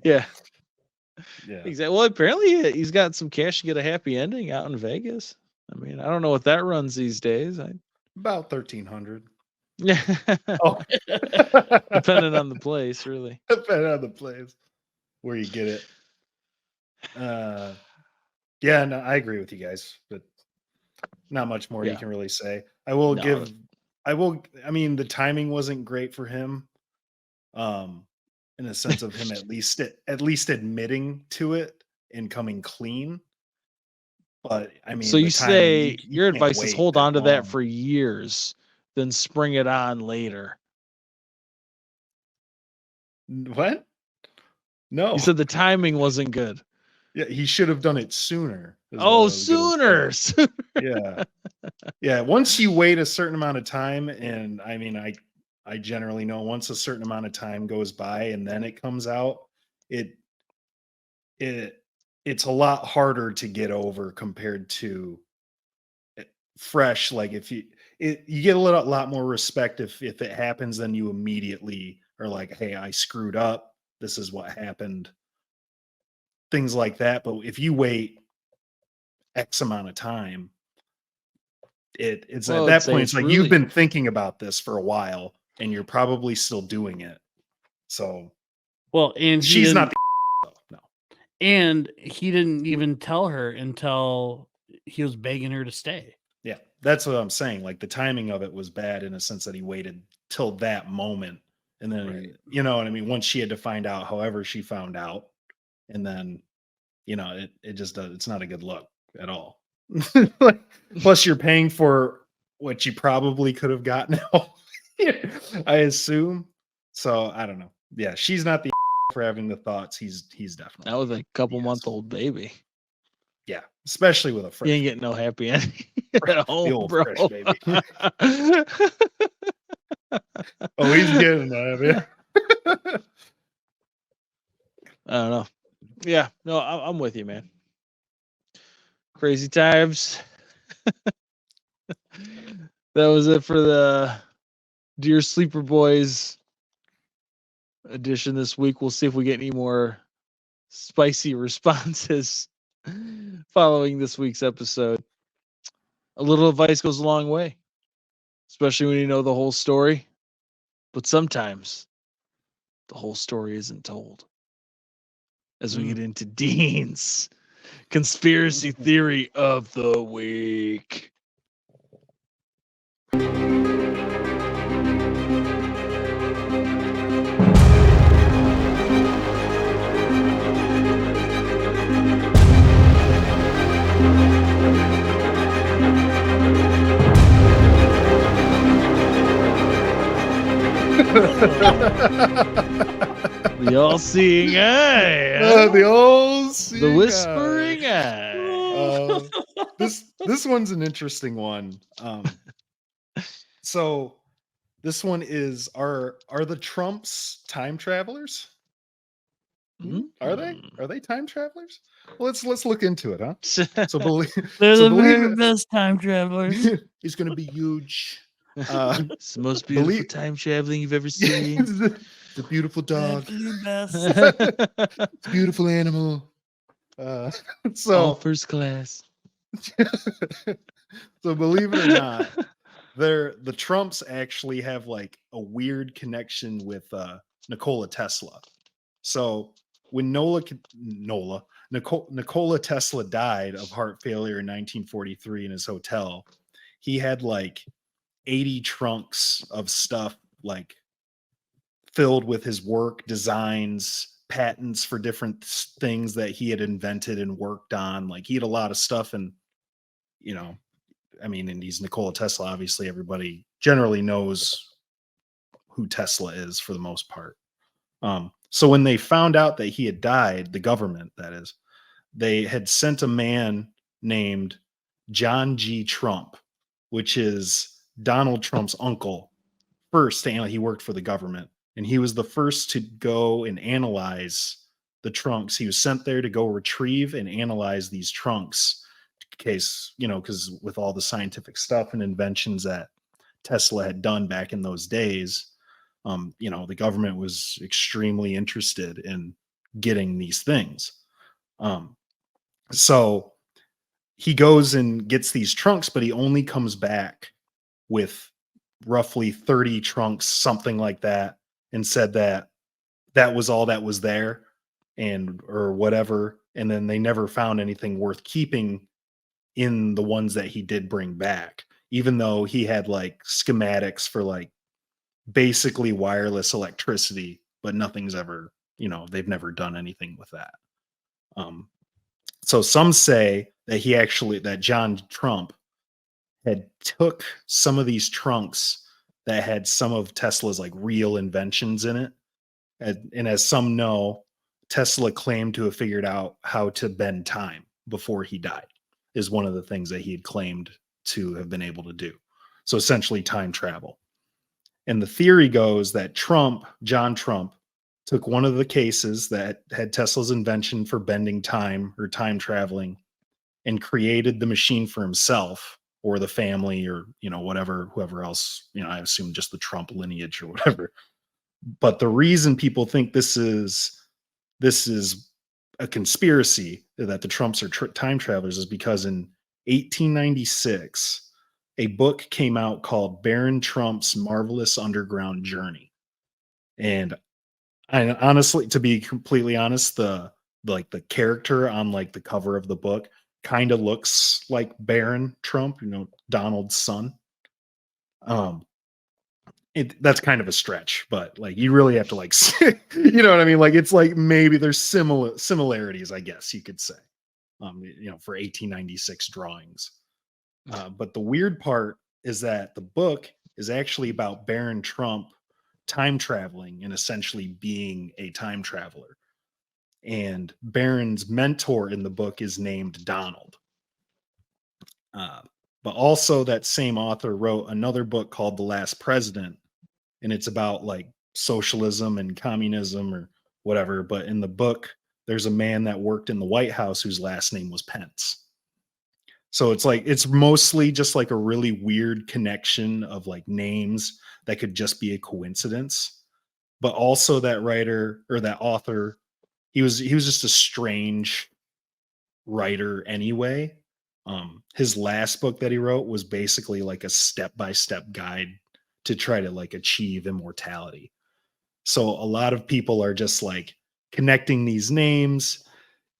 Yeah. Yeah. Exactly. Well, apparently he's got some cash to get a happy ending out in Vegas. I mean, I don't know what that runs these days. About 1,300. Yeah. Oh. Depending on the place, really. Depending on the place where you get it. Yeah, no, I agree with you guys, but not much more you can really say. I mean, the timing wasn't great for him. In the sense of him at least admitting to it and coming clean. But I mean, so you say your can't advice is wait hold on to long. that for years, then spring it on later. What? No. You said the timing wasn't good. Yeah, he should have done it sooner. Oh, sooner. Yeah. Yeah. Once you wait a certain amount of time, and I mean, I generally know once a certain amount of time goes by and then it comes out, it's a lot harder to get over compared to fresh. Like if you get a lot more respect if it happens, then you immediately are like, hey, I screwed up. This is what happened. Things like that. But if you wait X amount of time, it's at that point, it's like you've been thinking about this for a while and you're probably still doing it. So, well, and she's not no. And he didn't even tell her until he was begging her to stay. Yeah, that's what I'm saying. Like the timing of it was bad in a sense that he waited till that moment. And then, you know what I mean? Once she had to find out, however she found out, and then, it just does. It's not a good look at all. Like, plus, you're paying for what you probably could have gotten. I assume. So I don't know. Yeah, she's not the for having the thoughts. He's definitely. That was a couple the month asshole. old baby. Yeah, especially with a You fresh. ain't getting no happy ending at The home, old bro. fresh baby. Oh, he's getting that. Yeah. I don't know. Yeah, no, I'm with you, man. Crazy times. That was it for the Dear Sleeper Boys edition this week. We'll see if we get any more spicy responses following this week's episode. A little advice goes a long way, especially when you know the whole story. But sometimes the whole story isn't told. As we get into Dean's conspiracy theory of the week. The all-seeing eye. Huh? The old The whispering eye. This one's an interesting one. So this one is are the Trumps time travelers? Are they time travelers? Well, let's look into it, huh? So They're the believe very it. best time travelers. It's going to be huge. It's the most beautiful time traveling you've ever seen. The beautiful dog. Absolute best. It's a beautiful animal. All So first class. so believe it or not, the Trumps actually have like a weird connection with Nikola Tesla. So when Nikola Tesla died of heart failure in 1943 in his hotel, he had like 80 trunks of stuff like filled with his work, designs, patents for different things that he had invented and worked on. Like he had a lot of stuff, and and he's Nikola Tesla. Obviously, everybody generally knows who Tesla is for the most part. So when they found out that he had died, the government, that is, they had sent a man named John G. Trump, which is Donald Trump's uncle, first. He worked for the government, and he was the first to go and analyze the trunks. He was sent there to go retrieve and analyze these trunks, in case, because with all the scientific stuff and inventions that Tesla had done back in those days, the government was extremely interested in getting these things. So he goes and gets these trunks, but he only comes back with roughly 30 trunks, something like that, and said that was all that was there, or whatever. And then they never found anything worth keeping in the ones that he did bring back, even though he had like schematics for like basically wireless electricity, but nothing's ever, they've never done anything with that. So some say that that John Trump had took some of these trunks that had some of Tesla's like real inventions in it. And as some know, Tesla claimed to have figured out how to bend time before he died, is one of the things that he had claimed to have been able to do. So essentially time travel. And the theory goes that John Trump, took one of the cases that had Tesla's invention for bending time or time traveling and created the machine for himself or the family or, whoever else, I assume just the Trump lineage or whatever. But the reason people think this is a conspiracy, that the Trumps are time travelers, is because in 1896, a book came out called Baron Trump's Marvelous Underground Journey. And I honestly, to be completely honest, the character on like the cover of the book kind of looks like Baron Trump, Donald's son. That's kind of a stretch, but like you really have to like, you know what I mean? Like it's like maybe there's similarities, I guess you could say. for 1896 drawings. But the weird part is that the book is actually about Baron Trump time traveling and essentially being a time traveler. And Baron's mentor in the book is named Donald. But also that same author wrote another book called The Last President, and it's about like socialism and communism or whatever. But in the book, there's a man that worked in the White House whose last name was Pence. So it's like it's mostly just like a really weird connection of like names that could just be a coincidence. But also that writer or that author, he was just a strange writer anyway. His last book that he wrote was basically like a step-by-step guide to try to like achieve immortality. So a lot of people are just like connecting these names,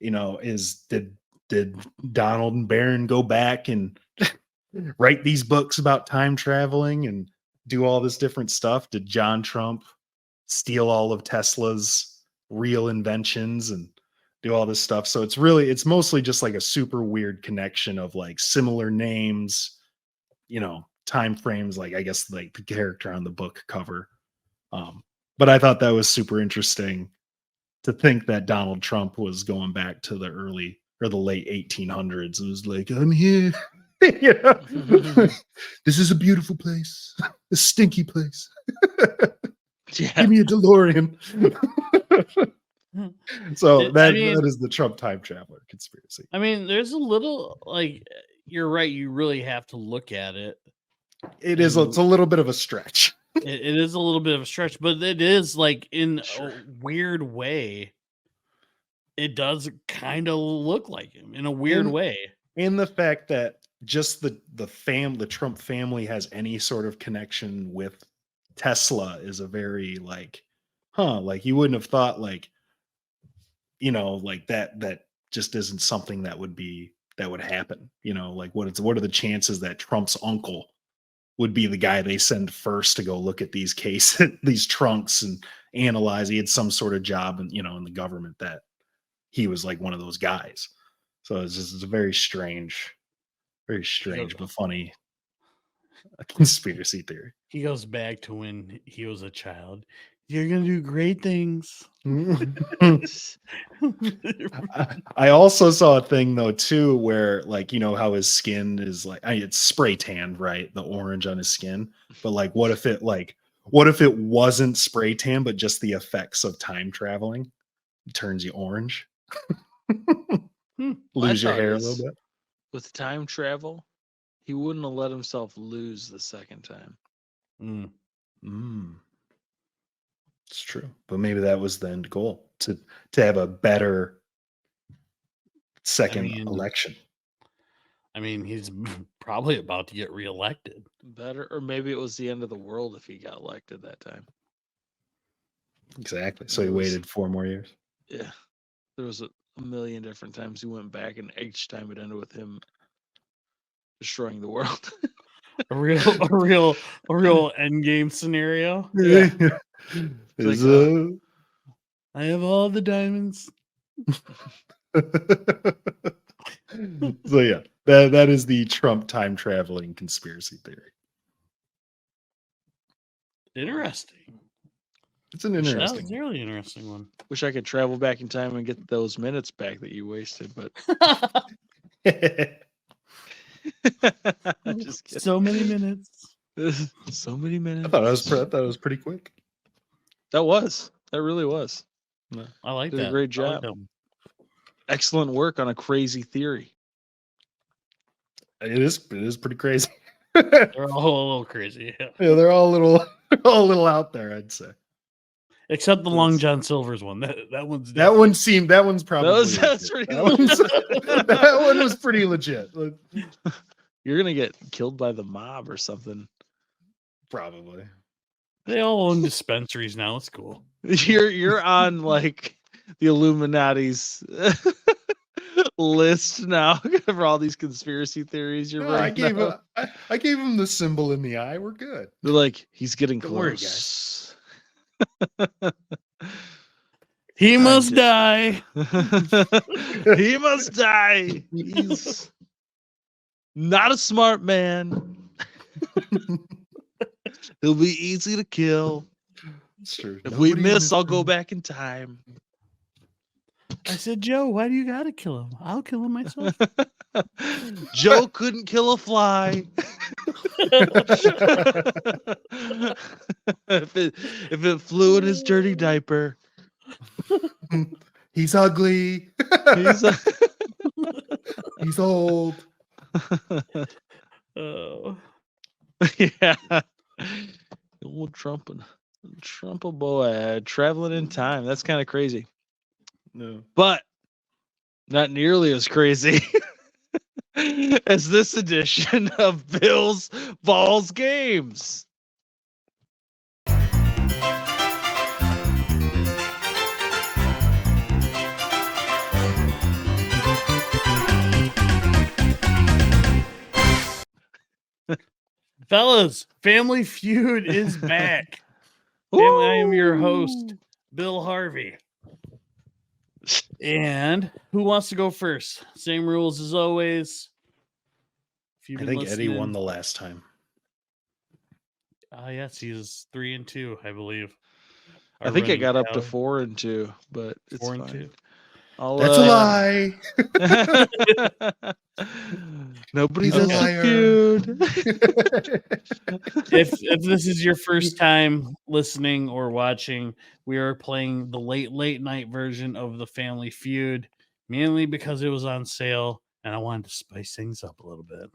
did Donald and Barron go back and write these books about time traveling and do all this different stuff? Did John Trump steal all of Tesla's real inventions and do all this stuff? So it's mostly just like a super weird connection of like similar names, time frames, like I guess like the character on the book cover. But I thought that was super interesting to think that Donald Trump was going back to the early or the late 1800s and was like, I'm here. This is a beautiful place, a stinky place. Give me a DeLorean. So that is the Trump time traveler conspiracy. I mean, there's a little like you're right. You really have to look at it. It's a little bit of a stretch. It is a little bit of a stretch, but it is like in a weird way. It does kind of look like him in a weird way. And the fact that just the Trump family has any sort of connection with Tesla is a very like, like you wouldn't have thought like, like that just isn't something that would happen. Like what are the chances that Trump's uncle would be the guy they send first to go look at these these trunks and analyze? He had some sort of job in the government that he was like one of those guys. So it's a very strange but funny conspiracy theory. He goes back to when he was a child. You're gonna do great things. I also saw a thing though too where like how his skin is like it's spray tanned, right? The orange on his skin. But like what if it wasn't spray tan but just the effects of time traveling? It turns you orange. Lose your hair a little bit. With time travel, he wouldn't have let himself lose the second time. It's true, but maybe that was the end goal to have a better second election. I mean, he's probably about to get reelected. Better, or maybe it was the end of the world if he got elected that time. Exactly. So he waited 4 more years. Yeah, there was a million different times he went back, and each time it ended with him destroying the world. a real end game scenario. Yeah. I have all the diamonds. So yeah, that is the Trump time traveling conspiracy theory. Interesting. It's an interesting. That's a really interesting one. Wish I could travel back in time and get those minutes back that you wasted, but just kidding. So many minutes. So many minutes. I thought it was pretty quick. That really was. I like Did that. a great job. Excellent work on a crazy theory. It is pretty crazy. They're all a little crazy. Yeah, they're all a little out there, I'd say. Except the Long John Silver's one. That one's probably that's pretty that one was pretty legit. You're gonna get killed by the mob or something. Probably. They all own dispensaries now. It's cool. You're on like the Illuminati's list now for all these conspiracy theories. I gave him the symbol in the eye. We're good. They're like, he's getting Don't worry, close. He must die. He must die. He's not a smart man. He'll be easy to kill. Sure. If we miss, I'll go back in time. I said, Joe, why do you gotta kill him? I'll kill him myself. Joe couldn't kill a fly. if it flew in his dirty diaper. He's ugly. He's He's old. Oh. Yeah. Old Trump boy traveling in time. That's kind of crazy. No. But not nearly as crazy as this edition of Bills Balls Games. Fellas, Family Feud is back. Family, I am your host, Bill Harvey. And who wants to go first? Same rules as always. If you've I been think Eddie won listening- the last time. yes, he's 3-2, I believe. I think I got up to 4-2, but it's 4 and fine. 2. That's a lie. Nobody's He's a a liar. feud. If this is your first time listening or watching, we are playing the late night version of the Family Feud, mainly because it was on sale and I wanted to spice things up a little bit.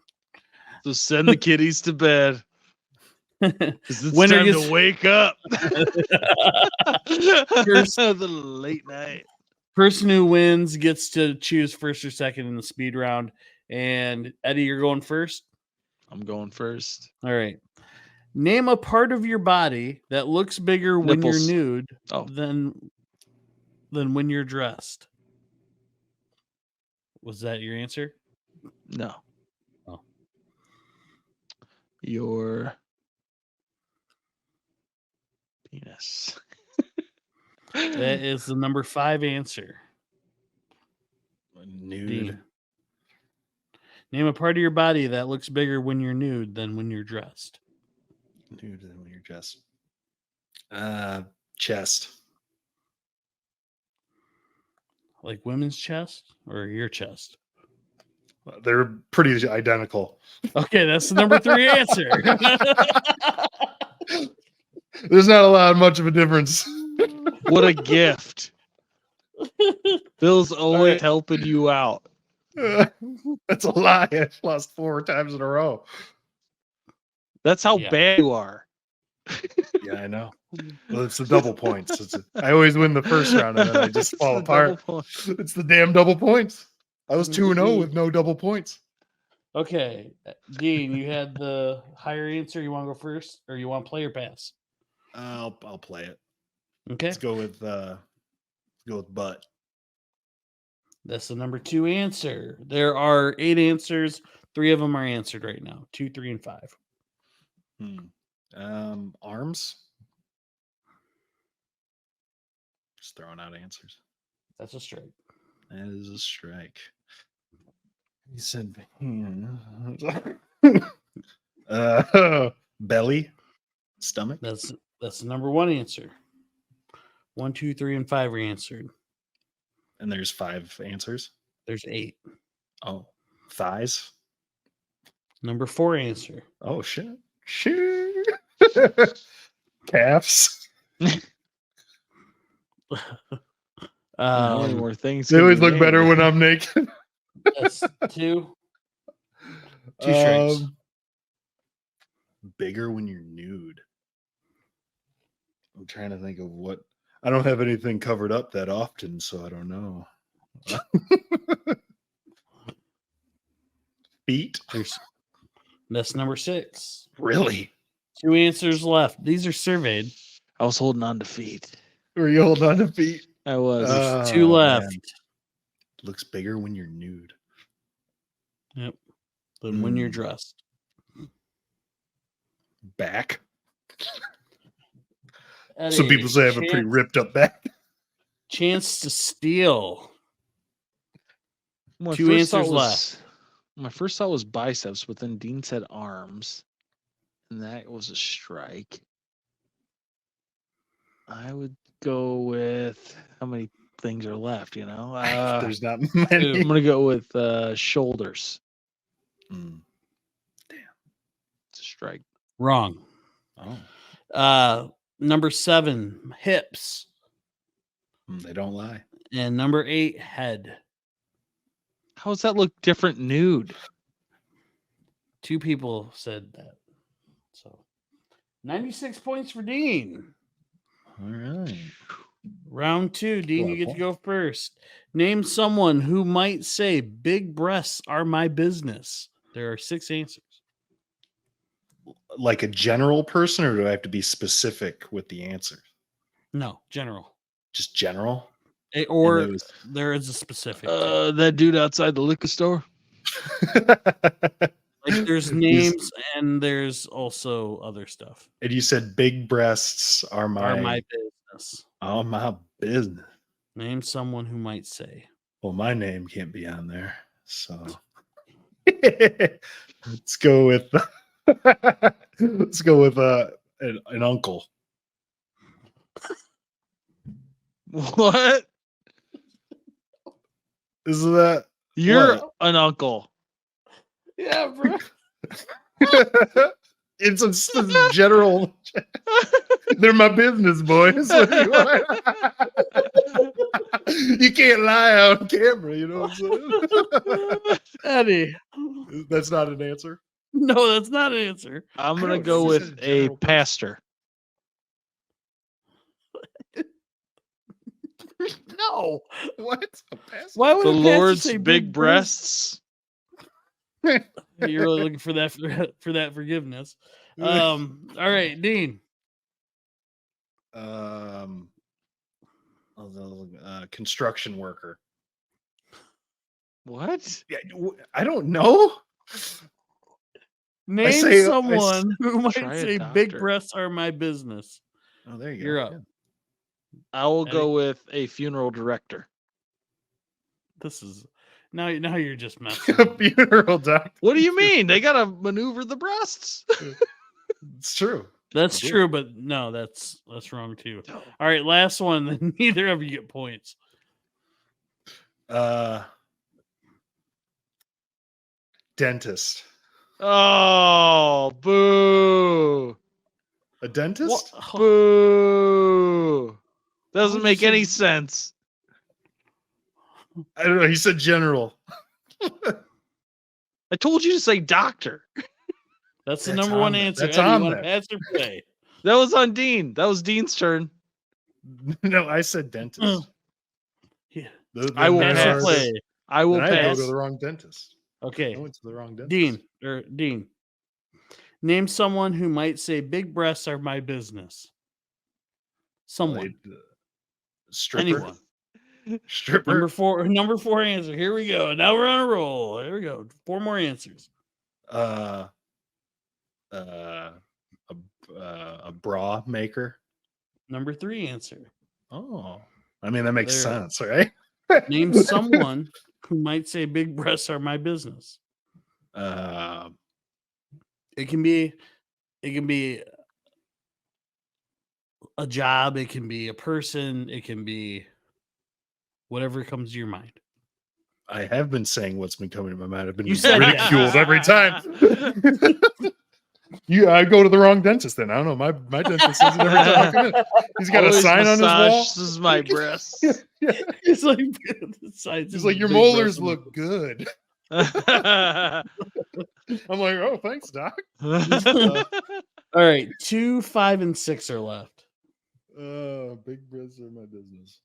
So send the kiddies to bed. 'Cause it's Winner time gets- to wake up. First- the late night. Person who wins gets to choose first or second in the speed round. And Eddie, you're going first. I'm going first. All right. Name a part of your body that looks bigger when Nipples. you're nude Oh. than when you're dressed. Was that your answer? No. Oh. Your penis. That is the number 5 answer. Nude. Dean. Name a part of your body that looks bigger when you're nude than when you're dressed. Nude than when you're dressed. Chest. Like women's chest or your chest? They're pretty identical. Okay, that's the number 3 answer. There's not a lot much of a difference. What a gift. Bill's always right. helping you out. That's a lie. I lost 4 times in a row. That's how Yeah. bad you are. Yeah, I know. Well, it's the double points. I always win the first round and then I just fall It's the double apart. point. It's the damn double points. I was 2-0 with no double points. Okay, Dean, you had the higher answer. You want to go first, or you want play or pass? I'll play it. Okay, Let's go with butt. that's the number 2 answer. There are 8 answers. 3 of them are answered right now. 2, 3, and 5. Arms. Just throwing out answers. That's a strike. That is a strike. He said belly, stomach. That's the number 1 answer. 1, 2, 3, and 5 are answered. And there's 5 answers. There's 8. Oh, thighs. Number 4 answer. Oh shit. Calves. How many more things? They can always you look better name? when I'm naked. That's 2. 2 strikes. Bigger when you're nude. I'm trying to think of what. I don't have anything covered up that often, so I don't know. Feet? That's number 6. Really? 2 answers left. These are surveyed. I was holding on to feet. Were you holding on to feet? I was. There's 2 left. Man. Looks bigger when you're nude. Yep. Than when you're dressed. Back. Eddie, Some people say I have a pretty ripped up back. chance to steal. My Two first thought answers was- left. My first thought was biceps, but then Dean said arms, and that was a strike. I would go with how many things are left, you know? There's not I'm many. going to go with shoulders. Mm. It's a strike. Wrong. Oh, Number 7, hips. they don't lie. And number 8, head. How does that look different nude? 2 people said that. So 96 points for Dean. All right. Round 2, Dean, lot you of get to points. go first. Name someone who might say big breasts are my business. There are 6 answers. Like a general person, or do I have to be specific with the answer? No, general. Just general? Or those- there is a specific. That dude outside the liquor store? Like there's names and there's also other stuff. And you said big breasts are Are my my business. business. Name someone who might say. Well, my name can't be on there, so let's go with an uncle. What? Is that You're What? an uncle. Yeah, bro. it's a general. They're my business, boys. What do you want? You can't lie on camera, you know what I'm saying? Eddie. That's not an answer. No, that's not an answer. I'm I going to don't- go this is with a a general person. pastor. No. What? A pastor? Why would The a pastor Lord's say big breasts. You're really looking for that forgiveness. All right, Dean. Construction worker. What? Yeah, I don't know. Name say- I someone who might Try a say big doctor. breasts are my business. Oh, there you go. You're up. I will Eddie? go with a funeral director. This is now you're just messing. Yeah. with me. Funeral doctor. What do you mean? They got to maneuver the breasts. It's true. That's I do. true, but no, that's wrong too. All right, last one. Then neither of you get points. Dentist. Oh, boo. A dentist? Boo. Doesn't would make you any say- sense. I don't know. He said general. I told you to say doctor. That's the That's number one on there. answer. That's Eddie, you on wanna there. pass or play? That was on Dean. That was Dean's turn. No, I said dentist. Yeah. I will Pass or pass. play. I will Then I had to go pass. to the wrong dentist. Okay, I went to the wrong dentist. Dean. Name someone who might say big breasts are my business. Someone. Stripper. Anyone. Stripper. Number four answer. Here we go. Now we're on a roll. Here we go. 4 more answers. A bra maker. Number 3 answer. Oh, I mean that makes There. sense, right? Name someone who might say big breasts are my business. It can be a job, it can be a person, it can be whatever comes to your mind. I have been saying what's been coming to my mind. I've been You said ridiculed every time. I go to the wrong dentist then. I don't know. My dentist says it every time I come in. He's got a Always sign on his wall. massages my breasts. It's like the sides He's of like, your big molars breasts. look good. I'm like, oh, thanks, doc. All right, 2, 5, and 6 are left. Big breasts are my business.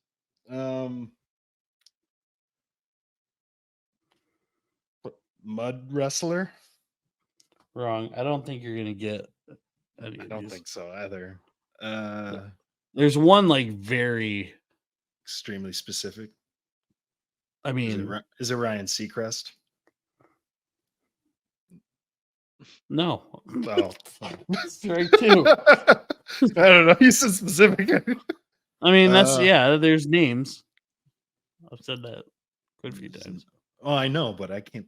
Mud wrestler? Wrong. I don't think you're gonna get any I of don't these. think so either. There's one like very. Extremely specific. I mean, Is it Ryan Seacrest? no. Oh, Strike 2. I don't know. He's so specific. I mean, that's Uh, yeah. There's names. I've said that quite a few times. Oh, I know, but I can't.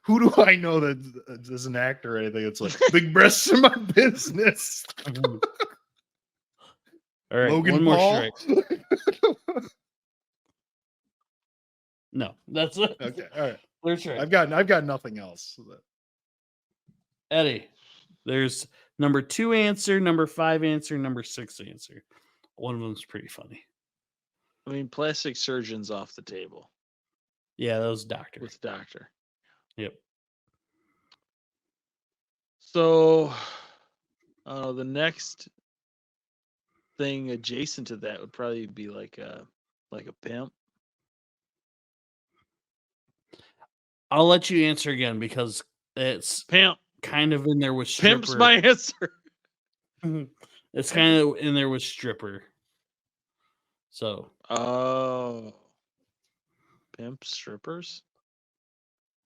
Who do I know that is an actor or anything? It's like big breasts in my business. All right, Logan one more Paul. strike. No, that's it. Okay, all right. Clear strike. I've got nothing else. Eddie, there's number 2 answer, number 5 answer, number 6 answer. One of them's pretty funny. I mean, plastic surgeon's off the table Yeah, that was doctor. with doctor. Yep. So, the next thing adjacent to that would probably be like a pimp. I'll let you answer again because it's Pimp. kind of in there with stripper. Pimp's my answer. It's kind of in there with stripper. So, Oh, pimp strippers.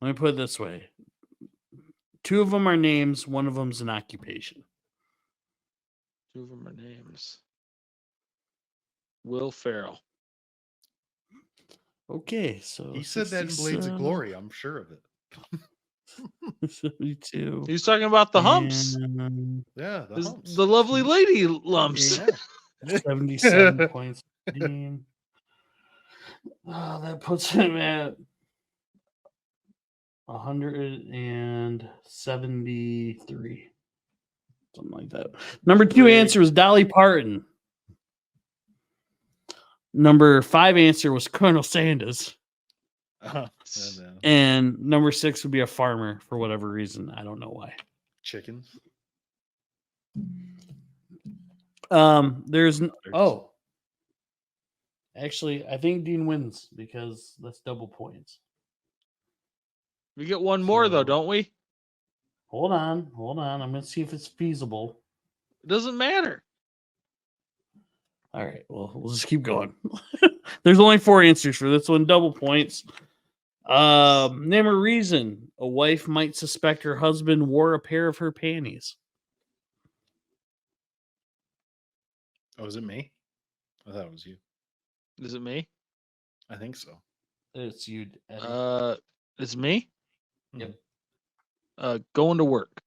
let me put it this way. 2 of them are names, one of them's an occupation. 2 of them are names. Will Ferrell. Okay, so He said that in Blades of Glory. I'm sure of it. 72. He was talking about the humps. and Yeah, the humps. The lovely lady lumps. Yeah. 77 points. Oh, that puts him at 173. Something like that. Number 2 Great. answer was Dolly Parton. Number 5 answer was Colonel Sanders. And number 6 would be a farmer for whatever reason. I don't know why. Chickens. There's actually, I think Dean wins because that's double points. We get one more though, don't we? Hold on. I'm gonna see if it's feasible. It doesn't matter. All right, well, we'll just keep going. There's only 4 answers for this one, double points. Name a reason a wife might suspect her husband wore a pair of her panties. Oh, is it me? I thought it was you. Is it me? I think so. It's you, Eddie. It's me? Yep. Going to work.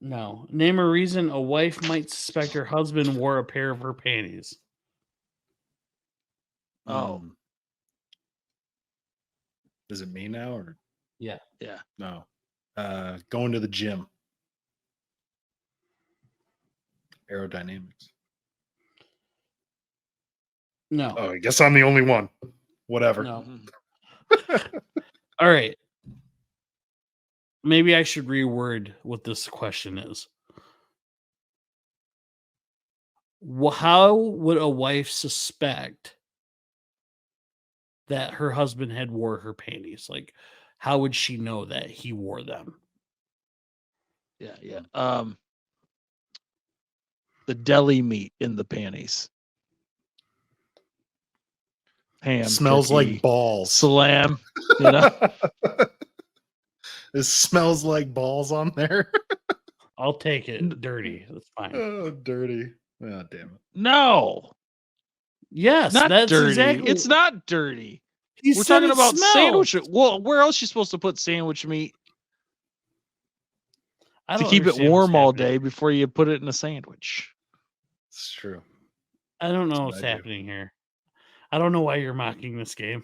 No. Name a reason a wife might suspect her husband wore a pair of her panties. Oh. Is it me now or? Yeah. No. Going to the gym. Aerodynamics. No. Oh, I guess I'm the only one. Whatever. No. All right. Maybe I should reword what this question is. How would a wife suspect that her husband had wore her panties? Like, how would she know that he wore them? Yeah. The deli meat in the panties. Ham. Smells turkey, like balls. Salam. You know? It smells like balls on there. I'll take it dirty. That's fine. Oh, dirty. Oh, damn it. No. Yes, Not that's dirty. exactly. It's not dirty. He We're said talking it about smelled. sandwich. Well, where else are you supposed to put sandwich meat I to don't keep it understand warm what's all happening. day before you put it in a sandwich? It's true. I don't know That's what's what I do. happening here. I don't know why you're mocking this game.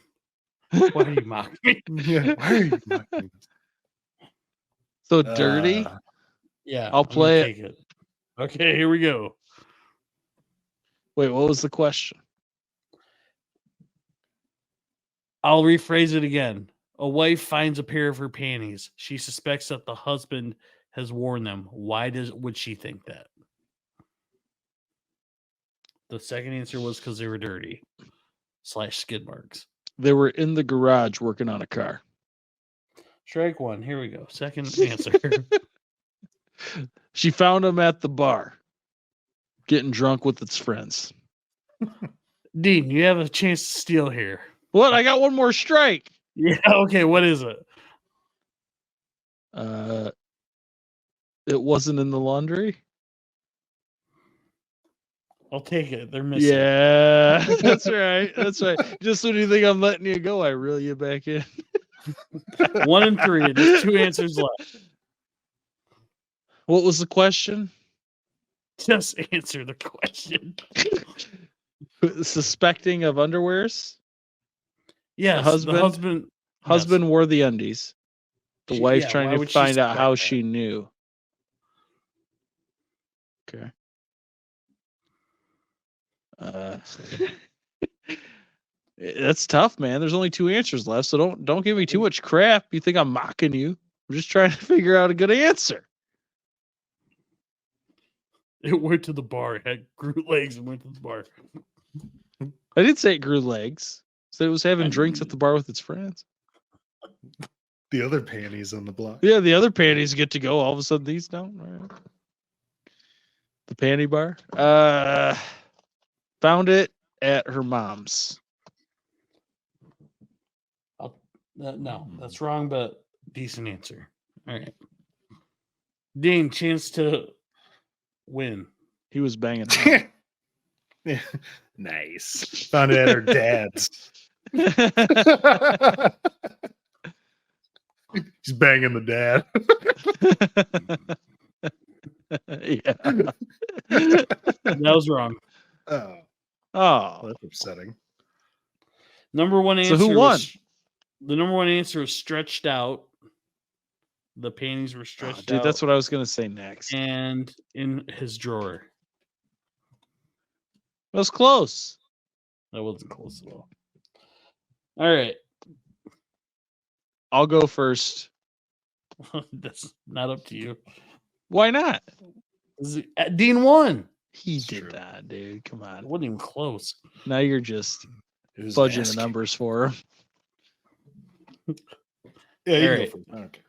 Why are you mocking me? Yeah. Why are you mocking this? So dirty? Yeah, I'll I'm gonna play it. take it. Okay, here we go. Wait, what was the question? I'll rephrase it again. A wife finds a pair of her panties. She suspects that the husband has worn them. Why would she think that? The second answer was because they were dirty / skid marks. They were in the garage working on a car. Strike 1. Here we go. Second answer. She found him at the bar, getting drunk with its friends. Dean, you have a chance to steal here. What? I got one more strike. Yeah, okay. What is it? It wasn't in the laundry. I'll take it. They're missing. Yeah, that's right. That's right. Just when you think I'm letting you go, I reel you back in. 1 and 3. There's 2 answers left. What was the question? Just answer the question. Suspecting of underwears? Yes, husband? the husband. Husband wore the undies. The wife's why trying to would she find out how suspect she knew. Okay. That's tough, man. There's only 2 answers left, so don't give me too much crap. You think I'm mocking you? I'm just trying to figure out a good answer. It went to the bar. It had grew legs and went to the bar. I did say it grew legs. So it was having drinks at the bar with its friends. The other panties on the block. Yeah, the other panties get to go. All of a sudden, these don't. All right. The panty bar. Found it at her mom's. No, that's wrong, but decent answer. All right. Dean, chance to win. He was banging her. Nice. Found it at her dad's. He's banging the dad. Yeah. That was wrong. Oh, Oh. that's upsetting. Number one answer. So who won? The number one answer was stretched out. The panties were stretched out. Dude, that's what I was going to say next. And in his drawer. That was close. That wasn't close at all. All right. I'll go first. That's not up to you. Why not? Dean won. He It's did true. that, dude. Come It on. wasn't even close. Now you're just It was fudging the asking. numbers for him. Yeah, you All go right. first. Okay.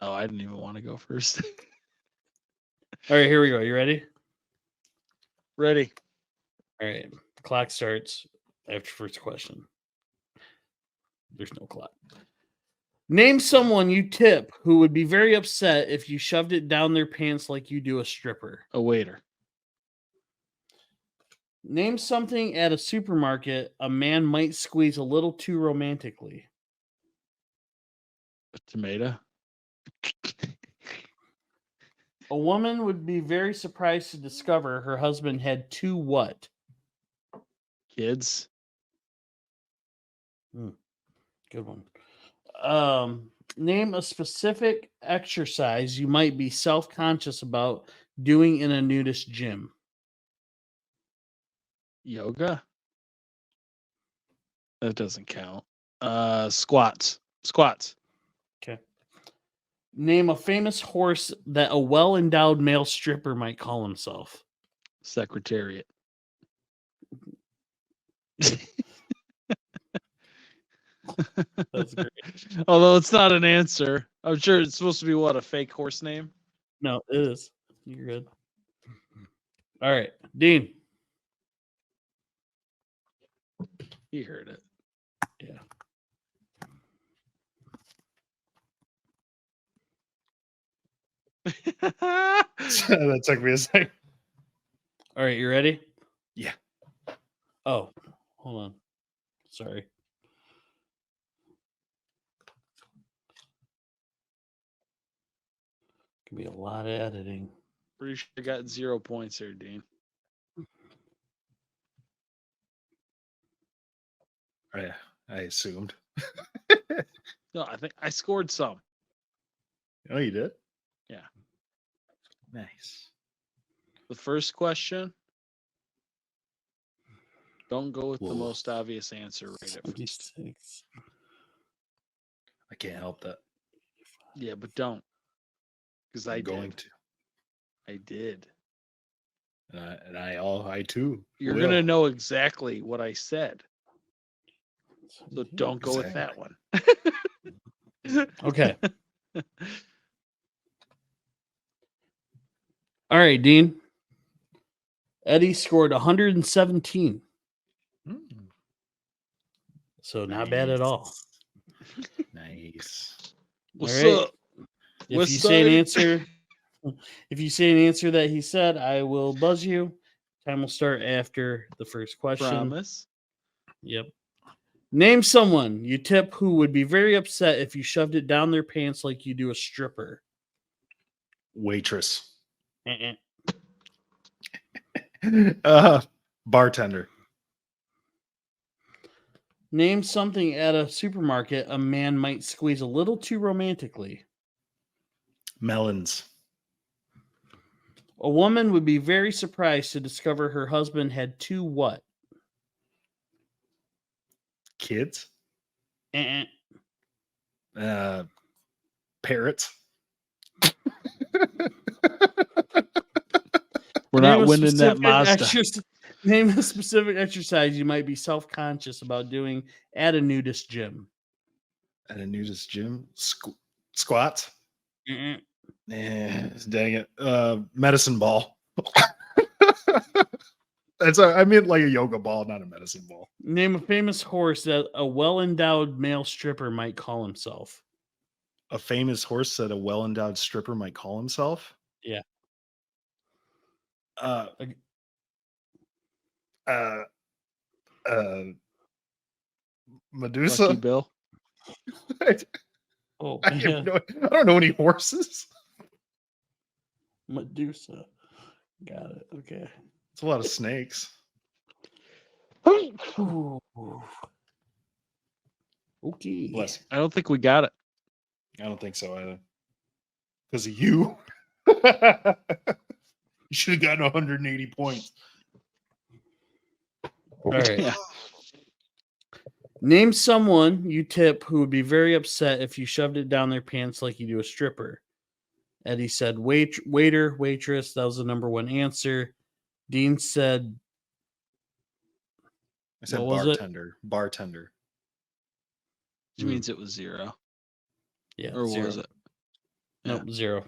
Oh, I didn't even want to go first. All right, here we go. You ready? Ready. All right. Clock starts after first question. There's no clock. Name someone you tip who would be very upset if you shoved it down their pants like you do a stripper. A waiter. Name something at a supermarket a man might squeeze a little too romantically. A tomato. A woman would be very surprised to discover her husband had 2 what? Kids. Good one. Name a specific exercise you might be self-conscious about doing in a nudist gym. Yoga. That doesn't count. Squats. Squats. Okay. Name a famous horse that a well-endowed male stripper might call himself. Secretariat. That's great. Although it's not an answer. I'm sure it's supposed to be what, a fake horse name? No, it is. You're good. All right, Dean. He heard it. Yeah. That took me a second. All right, you ready? Yeah. Oh, hold on. Sorry. Could be a lot of editing. Pretty sure I got 0 points here, Dean. I assumed. No, I think I scored some. Oh, you did? Yeah. Nice. The first question. Don't go with the Whoa. most obvious answer right at first. 76. I can't help that. Yeah, but don't. Because I I'm going did. to. I did. And I too. You're will. going to know exactly what I said. So don't go with that Exactly. one. Okay. All right, Dean. Eddie scored 117. Mm, So not bad at all. nice. What's All right. up? If West you say an Side? answer, If you say an answer that he said, I will buzz you. Time will start after the first question. Promise. Yep. Name someone you tip who would be very upset if you shoved it down their pants like you do a stripper. Waitress. Uh-uh. Bartender. Name something at a supermarket a man might squeeze a little too romantically. Melons. A woman would be very surprised to discover her husband had two what? Kids. Uh-uh. Parrots. We're not winning that Mazda. Name a specific exercise you might be self-conscious about doing at a nudist gym. At a nudist gym? Squats? Uh-uh. Dang it. Medicine ball. I meant like a yoga ball, not a medicine ball. Name a famous horse that a well-endowed male stripper might call himself. A famous horse that a well-endowed stripper might call himself? Yeah. Medusa. Lucky Bill. Oh, I don't know any horses. Medusa. Got it. Okay. It's a lot of snakes. Ooh. Okay. Bless you. I don't think we got it. I don't think so either. Because of you. You should have gotten 180 points. All right. Yeah. Name someone you tip who would be very upset if you shoved it down their pants like you do a stripper. Eddie said waiter, waitress. That was the number one answer. Dean said... I said what was it? Bartender. Which means it was 0. Yeah. Or zero. was it? Nope, 0.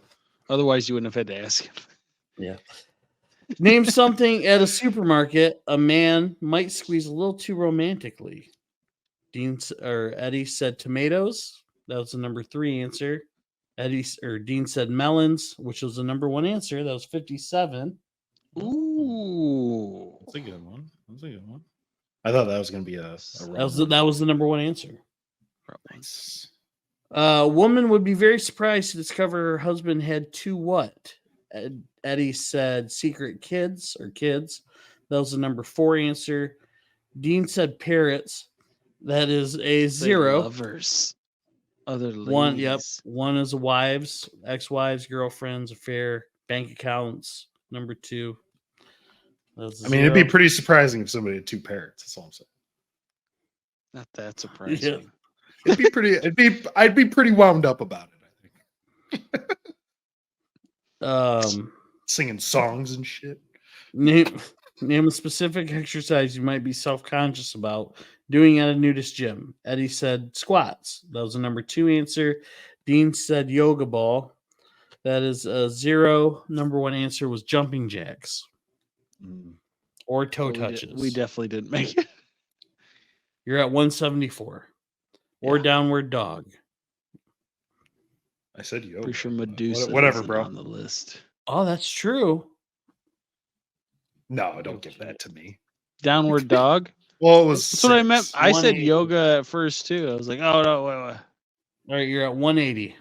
Otherwise, you wouldn't have had to ask him. Yeah. Name something at a supermarket a man might squeeze a little too romantically. Eddie said tomatoes. That was the number 3 answer. Dean said melons, which was the number 1 answer. That was 57. Ooh. That's a good one. I thought that was going to be a That was the number 1 answer. Nice. A woman would be very surprised to discover her husband had two what? Eddie said secret kids or kids. That was the number 4 answer. Dean said parrots. That is a 0. Lovers. Other ladies. 1, yep. 1 is wives, ex-wives, girlfriends, affair, bank accounts. Number 2. I mean, it'd be pretty surprising if somebody had 2 parrots. That's all I'm saying. Not that surprising. Yeah. It'd be pretty. I'd be pretty wound up about it, I think. Singing songs and shit. Name a specific exercise you might be self-conscious about doing at a nudist gym. Eddie said squats. That was the number 2 answer. Dean said yoga ball. That is a 0. Number 1 answer was jumping jacks. Or toe touches. We definitely didn't make it. You're at 174. Or downward dog. I said yoga. Pretty sure Medusa whatever, bro. On the list. Oh, that's true. No, don't give that to me. Downward dog? Well, it was. That's what I meant. I said 180. yoga at first too. I was like, oh no, wait. All right, you're at 180.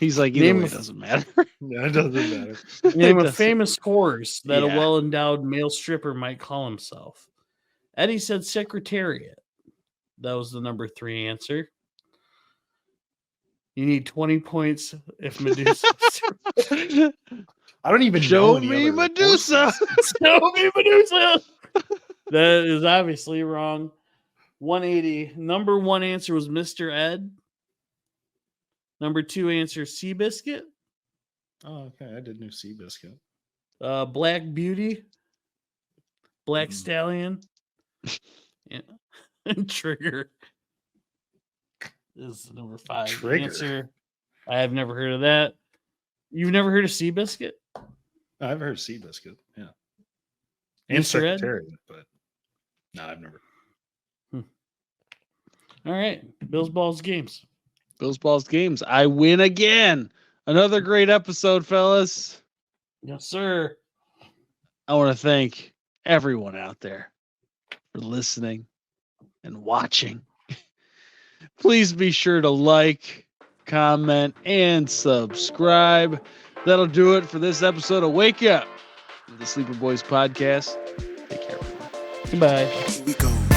He's like, either way, it doesn't matter. Yeah, it doesn't matter. Name a famous horse that a Yeah. well-endowed male stripper might call himself. Eddie said Secretariat. That was the number 3 answer. You need 20 points if Medusa. I don't even Show know any me other Medusa. horses. Show me Medusa. That is obviously wrong. 180. Number 1 answer was Mr. Ed. Number 2 answer, Seabiscuit. Oh, okay. I did know Seabiscuit. Black Beauty. Black Stallion. Yeah. And Trigger is the number 5 Trigger. answer. I have never heard of that. You've never heard of Seabiscuit? I've heard Seabiscuit. Yeah. And Mr. Ed? Secretariat, but no, I've never. All right. Bills, Balls, Games. Bills, balls, games. I win again. Another great episode, fellas. Yes, sir. I want to thank everyone out there for listening and watching. Please be sure to like, comment, and subscribe. That'll do it for this episode of Wake Up, the Sleeper Boys podcast. Take care, everyone. Goodbye. Here we go.